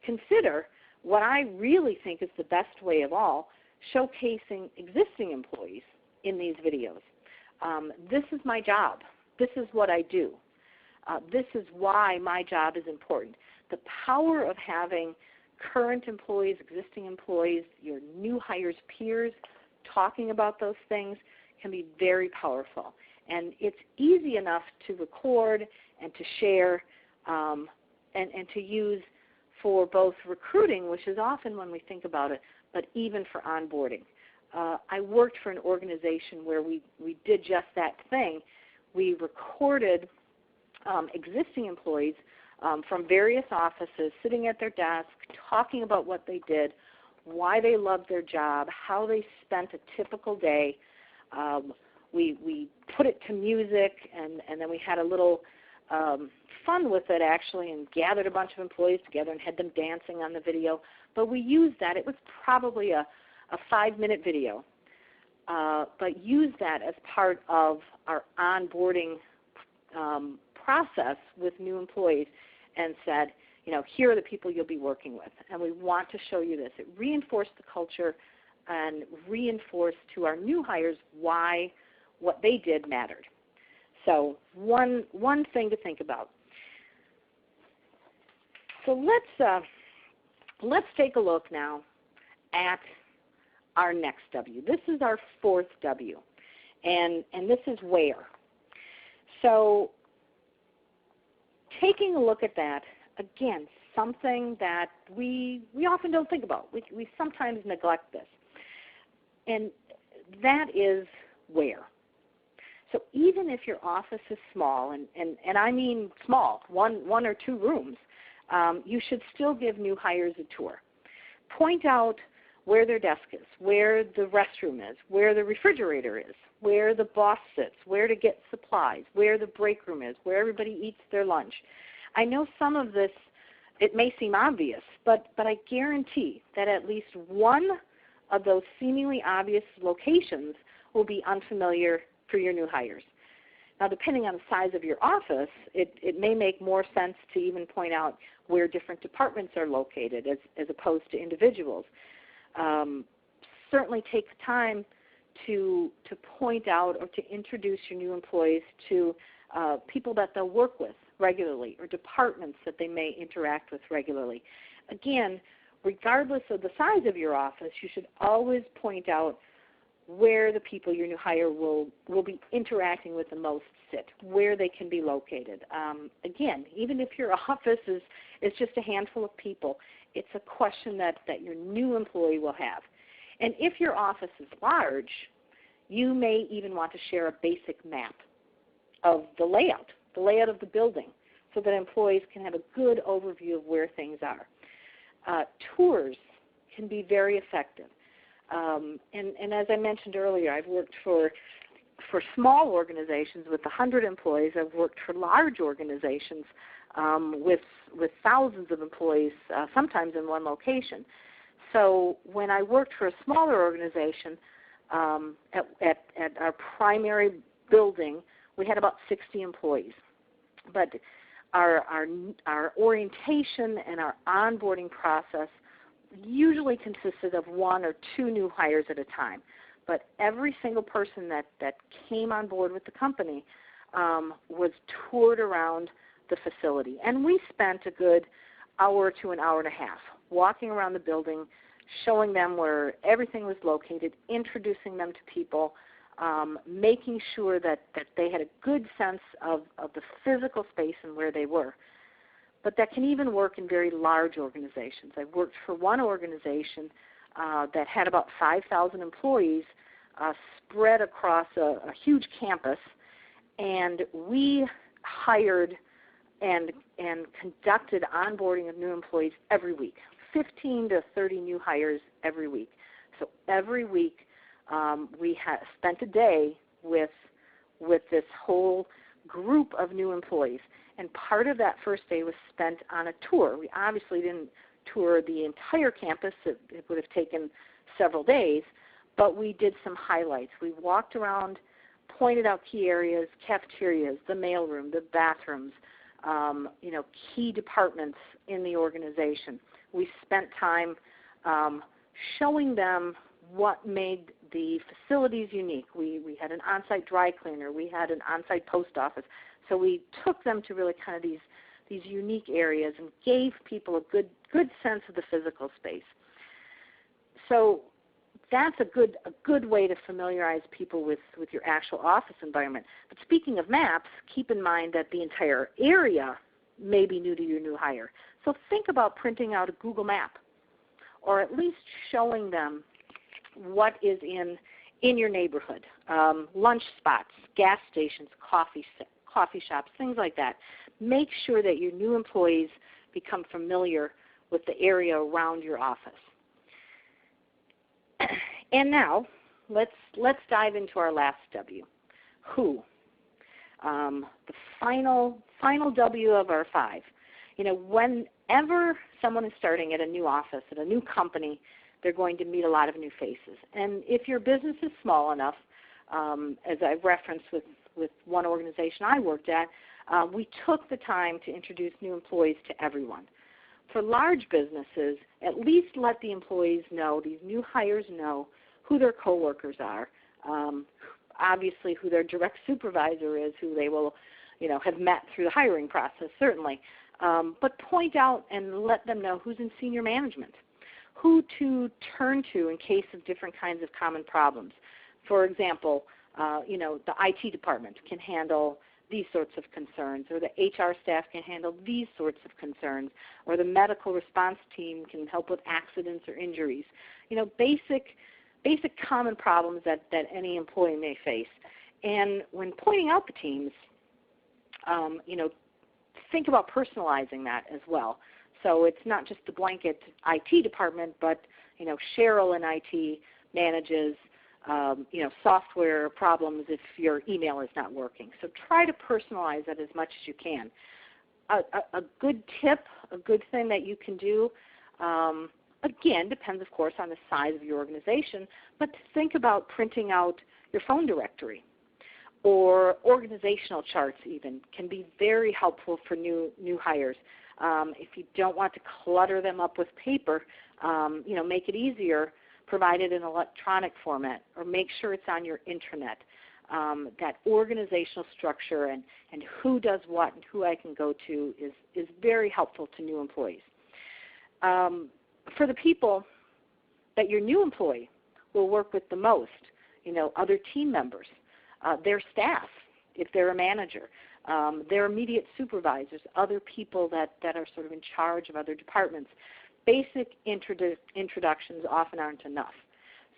Consider what I really think is the best way of all, showcasing existing employees in these videos. This is my job. This is what I do. This is why my job is important. The power of having current employees, existing employees, your new hires' peers talking about those things can be very powerful. And it's easy enough to record and to share and to use for both recruiting, which is often when we think about it, but even for onboarding. I worked for an organization where we did just that thing. We recorded existing employees from various offices sitting at their desk, talking about what they did, why they loved their job, how they spent a typical day. We put it to music, and then we had a little fun with it, actually, and gathered a bunch of employees together and had them dancing on the video. But we used that. It was probably a 5-minute video, but used that as part of our onboarding process with new employees and said, here are the people you'll be working with, and we want to show you this. It reinforced the culture and reinforced to our new hires why what they did mattered. So one thing to think about. So let's take a look now at our next W. This is our fourth W, and this is where. So taking a look at that, again, something that we often don't think about. We sometimes neglect this, and that is where. So even if your office is small, and I mean small, one or two rooms, you should still give new hires a tour. Point out where their desk is, where the restroom is, where the refrigerator is, where the boss sits, where to get supplies, where the break room is, where everybody eats their lunch. I know some of this, it may seem obvious, but I guarantee that at least one of those seemingly obvious locations will be unfamiliar for your new hires. Now, depending on the size of your office, it may make more sense to even point out where different departments are located as opposed to individuals. Certainly take the time to point out or to introduce your new employees to people that they'll work with regularly or departments that they may interact with regularly. Again, regardless of the size of your office, you should always point out where the people your new hire will be interacting with the most sit, where they can be located. Again, even if your office is just a handful of people, it's a question that your new employee will have. And if your office is large, you may even want to share a basic map of the layout of the building, so that employees can have a good overview of where things are. Tours can be very effective. And as I mentioned earlier, I've worked for small organizations with 100 employees. I've worked for large organizations with thousands of employees, sometimes in one location. So when I worked for a smaller organization at our primary building, we had about 60 employees. But our orientation and our onboarding process usually consisted of 1 or 2 new hires at a time. But every single person that came on board with the company was toured around the facility. And we spent a good hour to an hour and a half walking around the building, showing them where everything was located, introducing them to people, making sure that they had a good sense of the physical space and where they were. But that can even work in very large organizations. I've worked for one organization that had about 5,000 employees spread across a huge campus, and we hired and conducted onboarding of new employees every week, 15 to 30 new hires every week. So every week we spent a day with this whole group of new employees. And part of that first day was spent on a tour. We obviously didn't tour the entire campus. It would have taken several days, but we did some highlights. We walked around, pointed out key areas, cafeterias, the mailroom, the bathrooms, key departments in the organization. We spent time showing them what made the facilities unique. We had an on-site dry cleaner. We had an on-site post office. So we took them to really kind of these unique areas and gave people a good sense of the physical space. So that's a good way to familiarize people with your actual office environment. But speaking of maps, keep in mind that the entire area may be new to your new hire. So think about printing out a Google map, or at least showing them what is in your neighborhood, lunch spots, gas stations, coffee shops, things like that. Make sure that your new employees become familiar with the area around your office. And now, let's dive into our last W, who. The final W of our 5. Whenever someone is starting at a new office, at a new company, they're going to meet a lot of new faces. And if your business is small enough, as I've referenced with one organization I worked at, we took the time to introduce new employees to everyone. For large businesses, at least let the employees know, these new hires know, who their coworkers are, obviously who their direct supervisor is, who they will have met through the hiring process, certainly. But point out and let them know who's in senior management, who to turn to in case of different kinds of common problems. For example, the IT department can handle these sorts of concerns, or the HR staff can handle these sorts of concerns, or the medical response team can help with accidents or injuries. Basic common problems that any employee may face. And when pointing out the teams, think about personalizing that as well. So it's not just the blanket IT department, but Cheryl in IT manages software problems if your email is not working. So try to personalize that as much as you can. A good tip, a good thing that you can do, again, depends, of course, on the size of your organization, but think about printing out your phone directory, or organizational charts even can be very helpful for new hires. If you don't want to clutter them up with paper, make it easier, provide it in electronic format, or make sure it's on your intranet. That organizational structure and who does what and who I can go to is very helpful to new employees. For the people that your new employee will work with the most, other team members, their staff, if they're a manager, their immediate supervisors, other people that are sort of in charge of other departments. Basic introductions often aren't enough.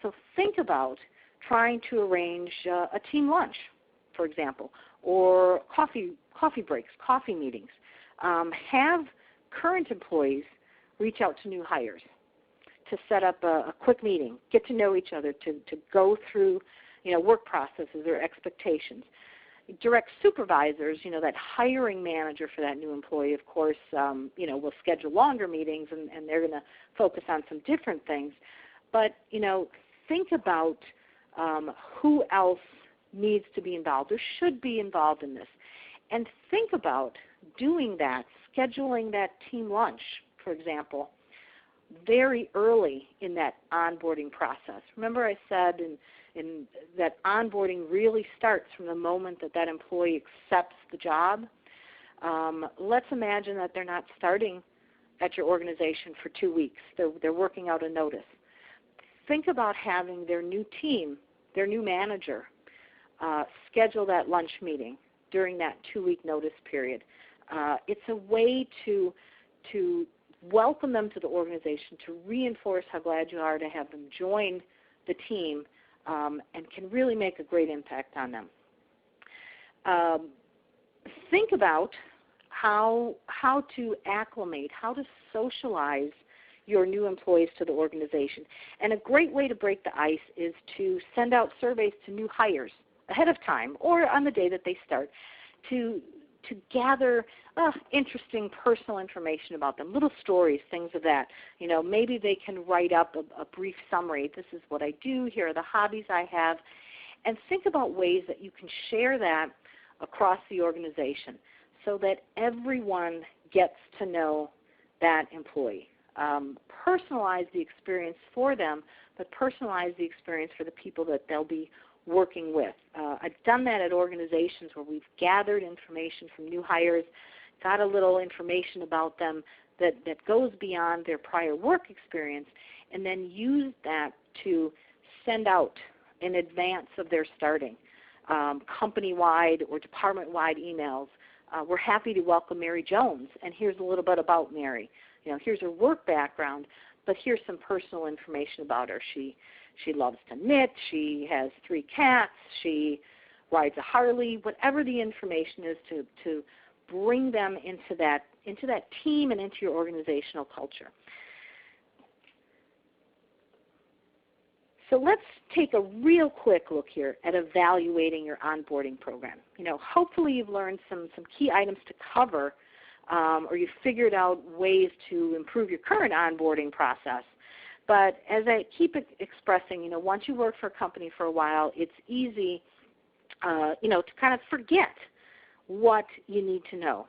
So think about trying to arrange a team lunch, for example, or coffee breaks, coffee meetings. Have current employees reach out to new hires to set up a quick meeting, get to know each other, to go through work processes or expectations. Direct supervisors, that hiring manager for that new employee, of course, will schedule longer meetings, and they're going to focus on some different things. But, think about who else needs to be involved or should be involved in this. And think about doing that, scheduling that team lunch, for example, very early in that onboarding process. Remember I said in that onboarding really starts from the moment that employee accepts the job. Let's imagine that they're not starting at your organization for 2 weeks. They're working out a notice. Think about having their new team, their new manager, schedule that lunch meeting during that 2-week notice period. It's a way to welcome them to the organization, to reinforce how glad you are to have them join the team, and can really make a great impact on them. Think about how to acclimate, how to socialize your new employees to the organization. And a great way to break the ice is to send out surveys to new hires ahead of time or on the day that they start to gather interesting personal information about them, little stories, things of that. You know, maybe they can write up a brief summary. This is what I do. Here are the hobbies I have. And think about ways that you can share that across the organization so that everyone gets to know that employee. Personalize the experience for them, but personalize the experience for the people that they'll be working with. I've done that at organizations where we've gathered information from new hires, got a little information about them that goes beyond their prior work experience, and then used that to send out in advance of their starting, company-wide or department-wide emails. We're happy to welcome Mary Jones, and here's a little bit about Mary. You know, here's her work background, but here's some personal information about her. She loves to knit. She has 3 cats. She rides a Harley. Whatever the information is to bring them into that team and into your organizational culture. So let's take a real quick look here at evaluating your onboarding program. You know, hopefully you've learned some key items to cover, or you've figured out ways to improve your current onboarding process. But as I keep expressing, you know, once you work for a company for a while, it's easy, you know, to kind of forget what you need to know.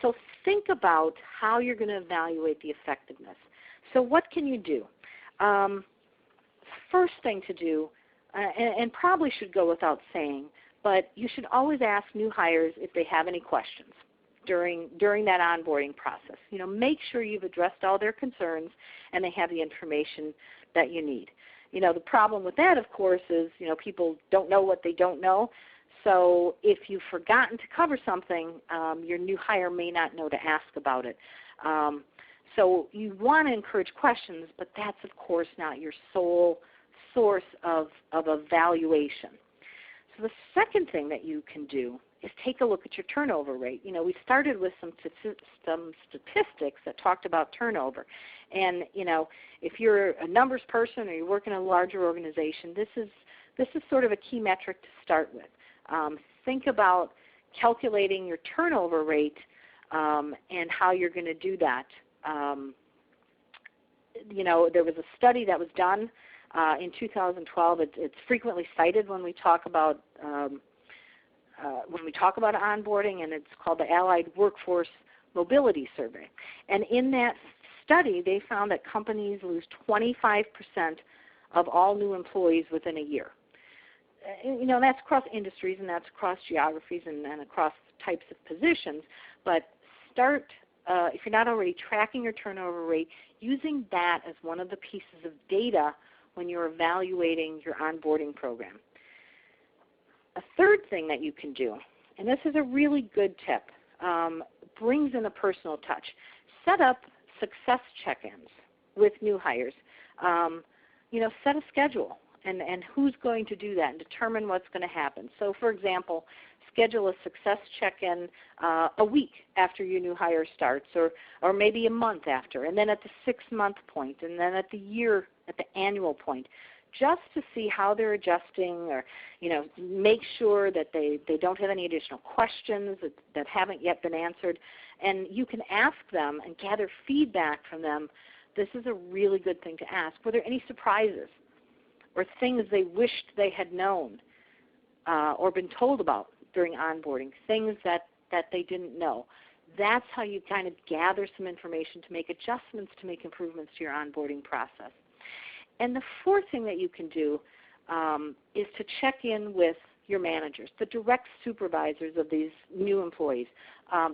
So think about how you're going to evaluate the effectiveness. So what can you do? First thing to do, and probably should go without saying, but you should always ask new hires if they have any questions during that onboarding process. You know, make sure you've addressed all their concerns and they have the information that you need. You know, the problem with that, of course, is, you know, people don't know what they don't know. So if you've forgotten to cover something, your new hire may not know to ask about it. So you want to encourage questions, but that's, of course, not your sole source of evaluation. So the second thing that you can do is take a look at your turnover rate. You know, we started with some statistics that talked about turnover. And, you know, if you're a numbers person or you work in a larger organization, this is sort of a key metric to start with. Think about calculating your turnover rate and how you're going to do that. You know, there was a study that was done in 2012. It's frequently cited when we talk about onboarding, and it's called the Allied Workforce Mobility Survey. And in that study, they found that companies lose 25% of all new employees within a year. You know, that's across industries and that's across geographies and across types of positions. But start, if you're not already tracking your turnover rate, using that as one of the pieces of data when you're evaluating your onboarding program. A third thing that you can do, and this is a really good tip, brings in a personal touch. Set up success check-ins with new hires. You know, set a schedule and who's going to do that and determine what's going to happen. So, for example, schedule a success check-in a week after your new hire starts, or maybe a month after, and then at the 6-month point, and then at the annual point, just to see how they're adjusting, or, you know, make sure that they don't have any additional questions that haven't yet been answered. And you can ask them and gather feedback from them. This is a really good thing to ask. Were there any surprises or things they wished they had known or been told about during onboarding, things that they didn't know? That's how you kind of gather some information to make adjustments, to make improvements to your onboarding process. And the fourth thing that you can do is to check in with your managers, the direct supervisors of these new employees.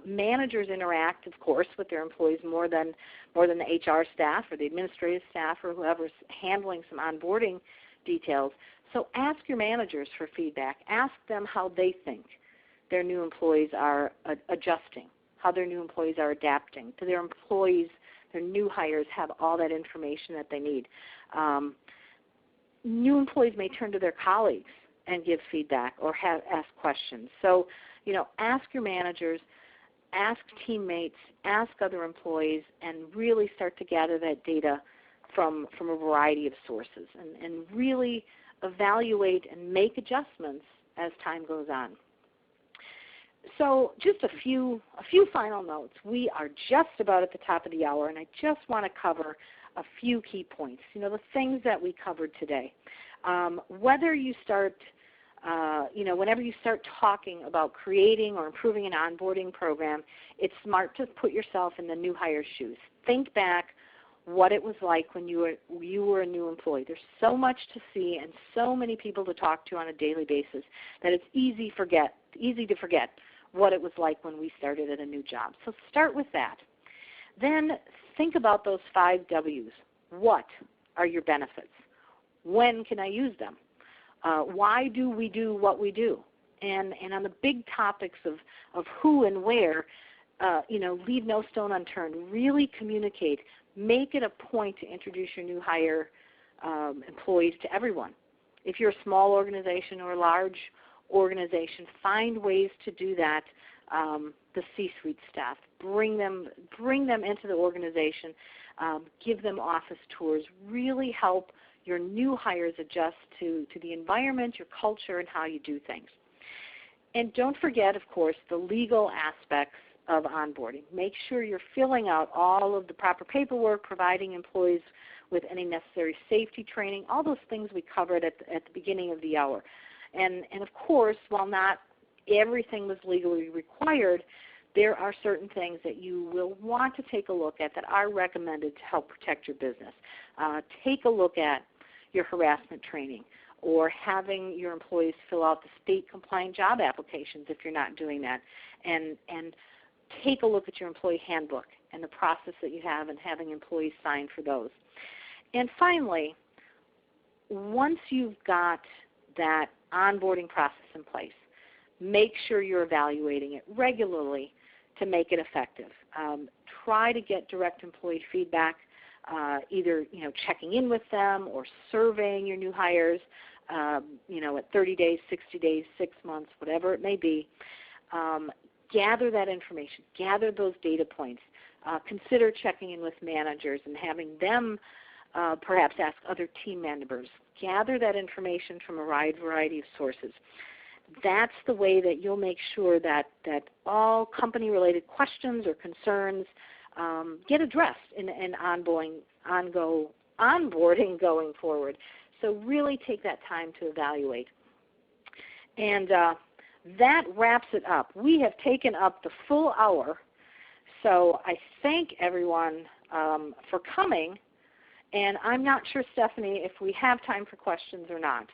Managers interact, of course, with their employees more than the HR staff or the administrative staff or whoever's handling some onboarding details. So ask your managers for feedback. Ask them how they think their new employees are adjusting, how their new employees are adapting to their employees' their new hires have all that information that they need. New employees may turn to their colleagues and give feedback or ask questions. So, ask your managers, ask teammates, ask other employees, and really start to gather that data from a variety of sources and really evaluate and make adjustments as time goes on. So just a few final notes. We are just about at the top of the hour, and I just want to cover a few key points, the things that we covered today. Whenever you start talking about creating or improving an onboarding program, it's smart to put yourself in the new hire's shoes. Think back what it was like when you were a new employee. There's so much to see and so many people to talk to on a daily basis that it's easy to forget what it was like when we started at a new job. So start with that. Then think about those 5 W's. What are your benefits? When can I use them? Why do we do what we do? And on the big topics of who and where, leave no stone unturned. Really communicate. Make it a point to introduce your new hire employees to everyone. If you're a small organization or a large organization, find ways to do that. The C-suite staff, bring them into the organization, give them office tours, really help your new hires adjust to the environment, your culture, and how you do things. And don't forget, of course, the legal aspects of onboarding. Make sure you're filling out all of the proper paperwork, providing employees with any necessary safety training, all those things we covered at the beginning of the hour. And of course, while not everything was legally required, there are certain things that you will want to take a look at that are recommended to help protect your business. Take a look at your harassment training or having your employees fill out the state-compliant job applications if you're not doing that. And take a look at your employee handbook and the process that you have and having employees sign for those. And finally, once you've got that onboarding process in place, make sure you're evaluating it regularly to make it effective. Try to get direct employee feedback, either checking in with them or surveying your new hires, at 30 days, 60 days, 6 months, whatever it may be. Gather that information. Gather those data points. Consider checking in with managers and having them perhaps ask other team members. Gather that information from a wide variety of sources. That's the way that you'll make sure that all company-related questions or concerns get addressed in onboarding going forward. So really take that time to evaluate. And that wraps it up. We have taken up the full hour, so I thank everyone for coming. And I'm not sure, Stephanie, if we have time for questions or not.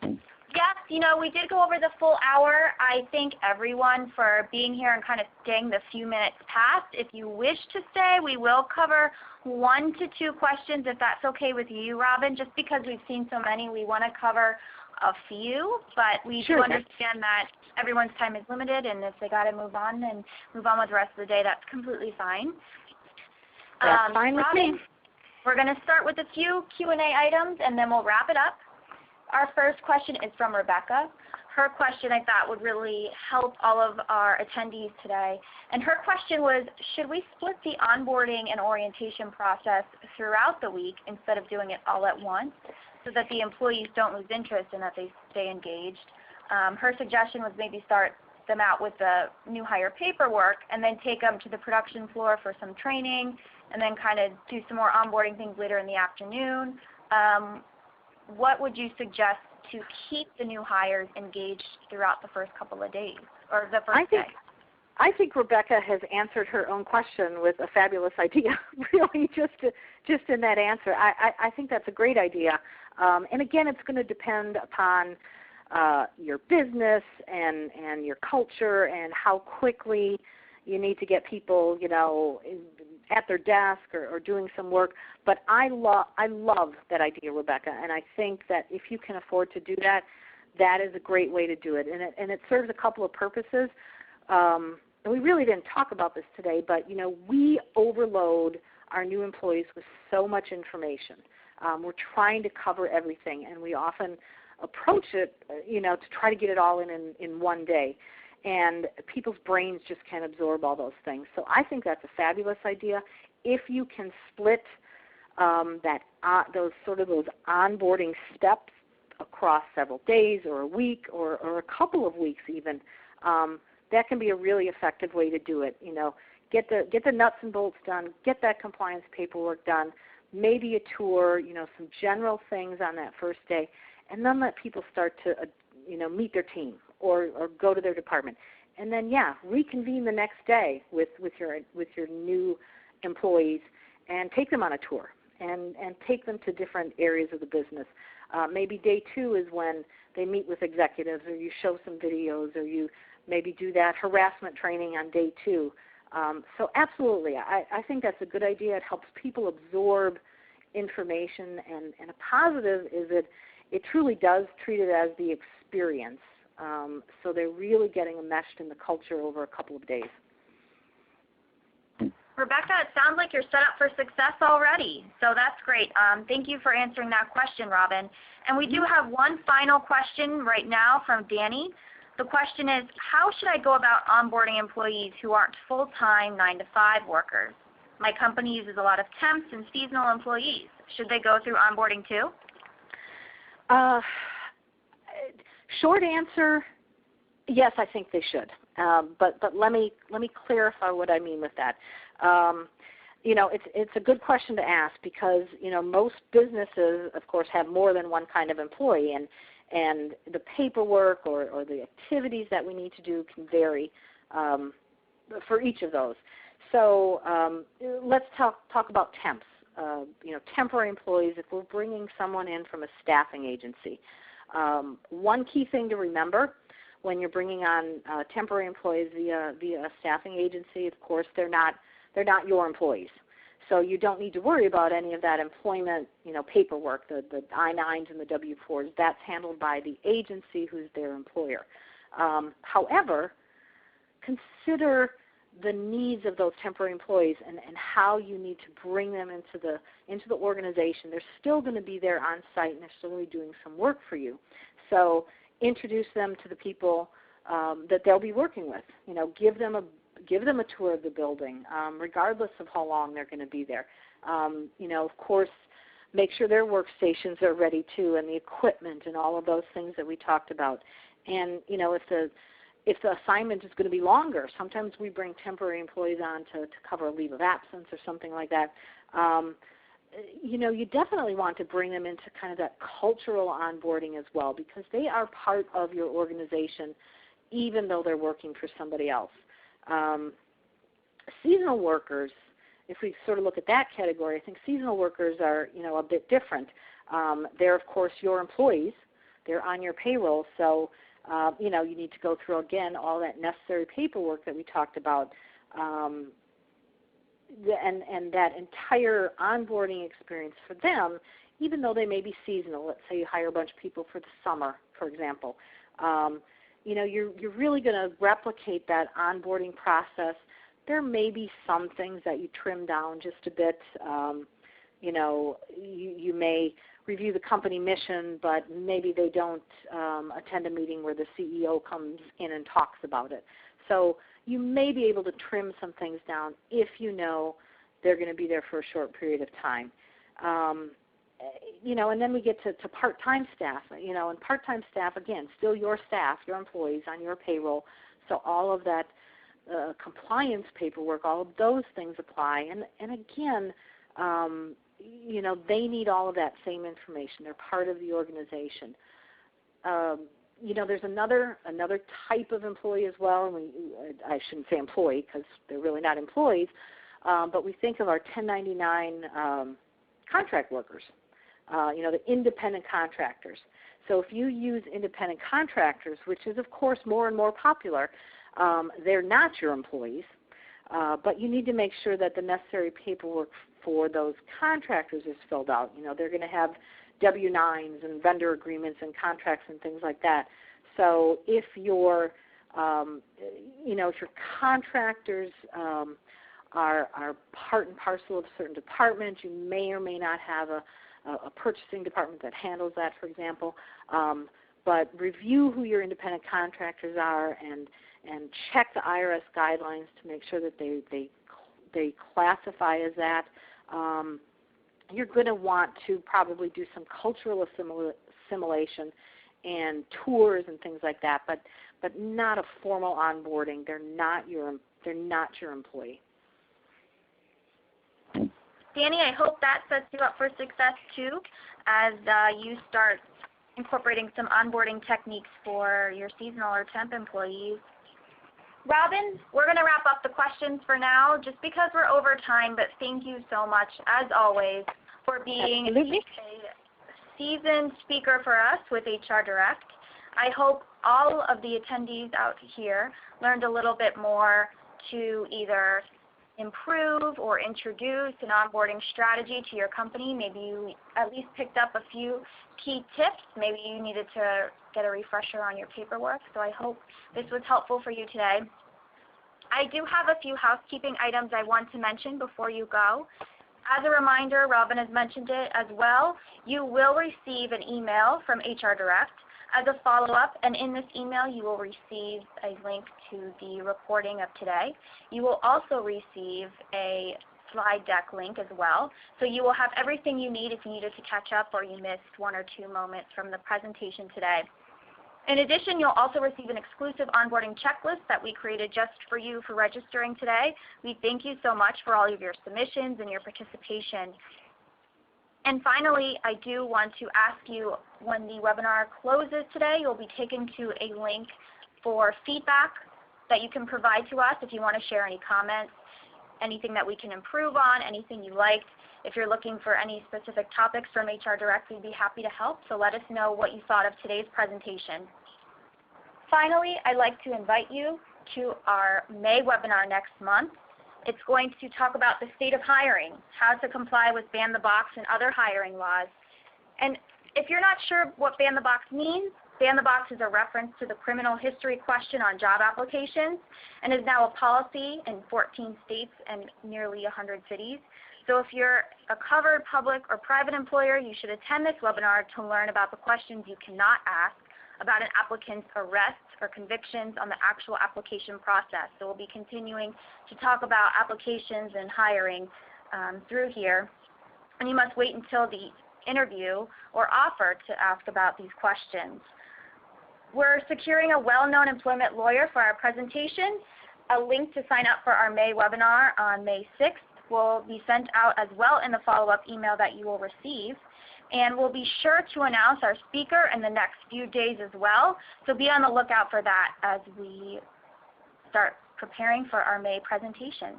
Yes, we did go over the full hour. I thank everyone for being here and kind of staying the few minutes past. If you wish to stay, we will cover 1 to 2 questions if that's okay with you, Robin. Just because we've seen so many, we want to cover a few, but we do understand that everyone's time is limited, and if they got to move on and move on with the rest of the day, that's completely fine. That's fine with Robin, me. We're going to start with a few Q&A items, and then we'll wrap it up. Our first question is from Rebecca. Her question I thought would really help all of our attendees today. And her question was, should we split the onboarding and orientation process throughout the week instead of doing it all at once so that the employees don't lose interest and that they stay engaged? Her suggestion was maybe start them out with the new hire paperwork and then take them to the production floor for some training and then kind of do some more onboarding things later in the afternoon. What would you suggest to keep the new hires engaged throughout the first couple of days or the first day? I think Rebecca has answered her own question with a fabulous idea, really, just in that answer. I think that's a great idea. And again, it's going to depend upon your business and your culture and how quickly you need to get people, at their desk or doing some work. But I love that idea, Rebecca, and I think that if you can afford to do that, that is a great way to do it. And it serves a couple of purposes. And we really didn't talk about this today, but we overload our new employees with so much information. We're trying to cover everything, and we often approach it, to try to get it all in one day. And people's brains just can't absorb all those things. So I think that's a fabulous idea. If you can split those onboarding steps across several days or a week or a couple of weeks even, that can be a really effective way to do it. Get the nuts and bolts done, get that compliance paperwork done, maybe a tour, some general things on that first day, and then let people start to meet their team or go to their department. And then, reconvene the next day with your new employees and take them on a tour and take them to different areas of the business. Maybe day 2 is when they meet with executives, or you show some videos, or you maybe do that harassment training on day 2. So absolutely, I think that's a good idea. It helps people absorb information, and a positive is it truly does treat it as the experience. So they're really getting enmeshed in the culture over a couple of days. Rebecca, it sounds like you're set up for success already, so that's great. Thank you for answering that question, Robin. And we do have one final question right now from Danny. The question is, how should I go about onboarding employees who aren't full-time 9-to-5 workers? My company uses a lot of temps and seasonal employees. Should they go through onboarding too? Short answer, yes, I think they should. But let me clarify what I mean with that. It's a good question to ask because most businesses, of course, have more than one kind of employee, and the paperwork or the activities that we need to do can vary for each of those. So let's talk about temps. Temporary employees. If we're bringing someone in from a staffing agency, one key thing to remember when you're bringing on temporary employees via a staffing agency, of course, they're not your employees. So you don't need to worry about any of that employment, paperwork, the I-9s and the W-4s. That's handled by the agency who's their employer. However, consider the needs of those temporary employees and how you need to bring them into the organization. They're still going to be there on site, and they're still going to be doing some work for you. So introduce them to the people that they'll be working with. Give them a tour of the building, regardless of how long they're going to be there. Of course, make sure their workstations are ready too, and the equipment and all of those things that we talked about. And if the assignment is going to be longer, sometimes we bring temporary employees on to cover a leave of absence or something like that. You definitely want to bring them into kind of that cultural onboarding as well, because they are part of your organization even though they're working for somebody else. Seasonal workers, if we sort of look at that category, I think seasonal workers are, a bit different. They're, of course, your employees. They're on your payroll, so you need to go through, again, all that necessary paperwork that we talked about. And that entire onboarding experience for them, even though they may be seasonal, let's say you hire a bunch of people for the summer, for example, you're really going to replicate that onboarding process. There may be some things that you trim down just a bit. You may review the company mission, but maybe they don't attend a meeting where the CEO comes in and talks about it. So you may be able to trim some things down if you know they're going to be there for a short period of time. And then we get to part-time staff. And part-time staff, again, still your staff, your employees on your payroll. So all of that compliance paperwork, all of those things apply. And again, they need all of that same information. They're part of the organization. There's another type of employee as well. And I shouldn't say employee because they're really not employees, but we think of our 1099 contract workers, the independent contractors. So if you use independent contractors, which is, of course, more and more popular, they're not your employees, but you need to make sure that the necessary paperwork for those contractors is filled out. They're going to have W-9s and vendor agreements and contracts and things like that. So if your contractors are part and parcel of certain departments. You may or may not have a purchasing department that handles that, for example. But review who your independent contractors are and check the IRS guidelines to make sure that they classify as that. You're going to want to probably do some cultural assimilation and tours and things like that, but not a formal onboarding. They're not your employee. Danny, I hope that sets you up for success too as you start incorporating some onboarding techniques for your seasonal or temp employees. Robin, we're going to wrap up the questions for now just because we're over time, but thank you so much, as always, for being Absolutely. a seasoned speaker for us with HR Direct. I hope all of the attendees out here learned a little bit more to either improve or introduce an onboarding strategy to your company. Maybe you at least picked up a few key tips. Maybe you needed to get a refresher on your paperwork. So I hope this was helpful for you today. I do have a few housekeeping items I want to mention before you go. As a reminder, Robin has mentioned it as well, you will receive an email from HR Direct as a follow-up, and in this email you will receive a link to the recording of today. You will also receive a slide deck link as well, so you will have everything you need if you needed to catch up or you missed one or two moments from the presentation today. In addition, you'll also receive an exclusive onboarding checklist that we created just for you for registering today. We thank you so much for all of your submissions and your participation. And finally, I do want to ask you, when the webinar closes today, you'll be taken to a link for feedback that you can provide to us if you want to share any comments, anything that we can improve on, anything you liked. If you're looking for any specific topics from HR Direct, we'd be happy to help, so let us know what you thought of today's presentation. Finally, I'd like to invite you to our May webinar next month. It's going to talk about the state of hiring, how to comply with Ban the Box and other hiring laws. And if you're not sure what Ban the Box means, Ban the Box is a reference to the criminal history question on job applications and is now a policy in 14 states and nearly 100 cities. So if you're a covered public or private employer, you should attend this webinar to learn about the questions you cannot ask about an applicant's arrests or convictions on the actual application process. So we'll be continuing to talk about applications and hiring through here. And you must wait until the interview or offer to ask about these questions. We're securing a well-known employment lawyer for our presentation. A link to sign up for our May webinar on May 6th will be sent out as well in the follow-up email that you will receive. And we'll be sure to announce our speaker in the next few days as well. So be on the lookout for that as we start preparing for our May presentation.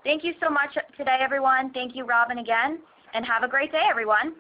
Thank you so much today, everyone. Thank you, Robin, again. And have a great day, everyone.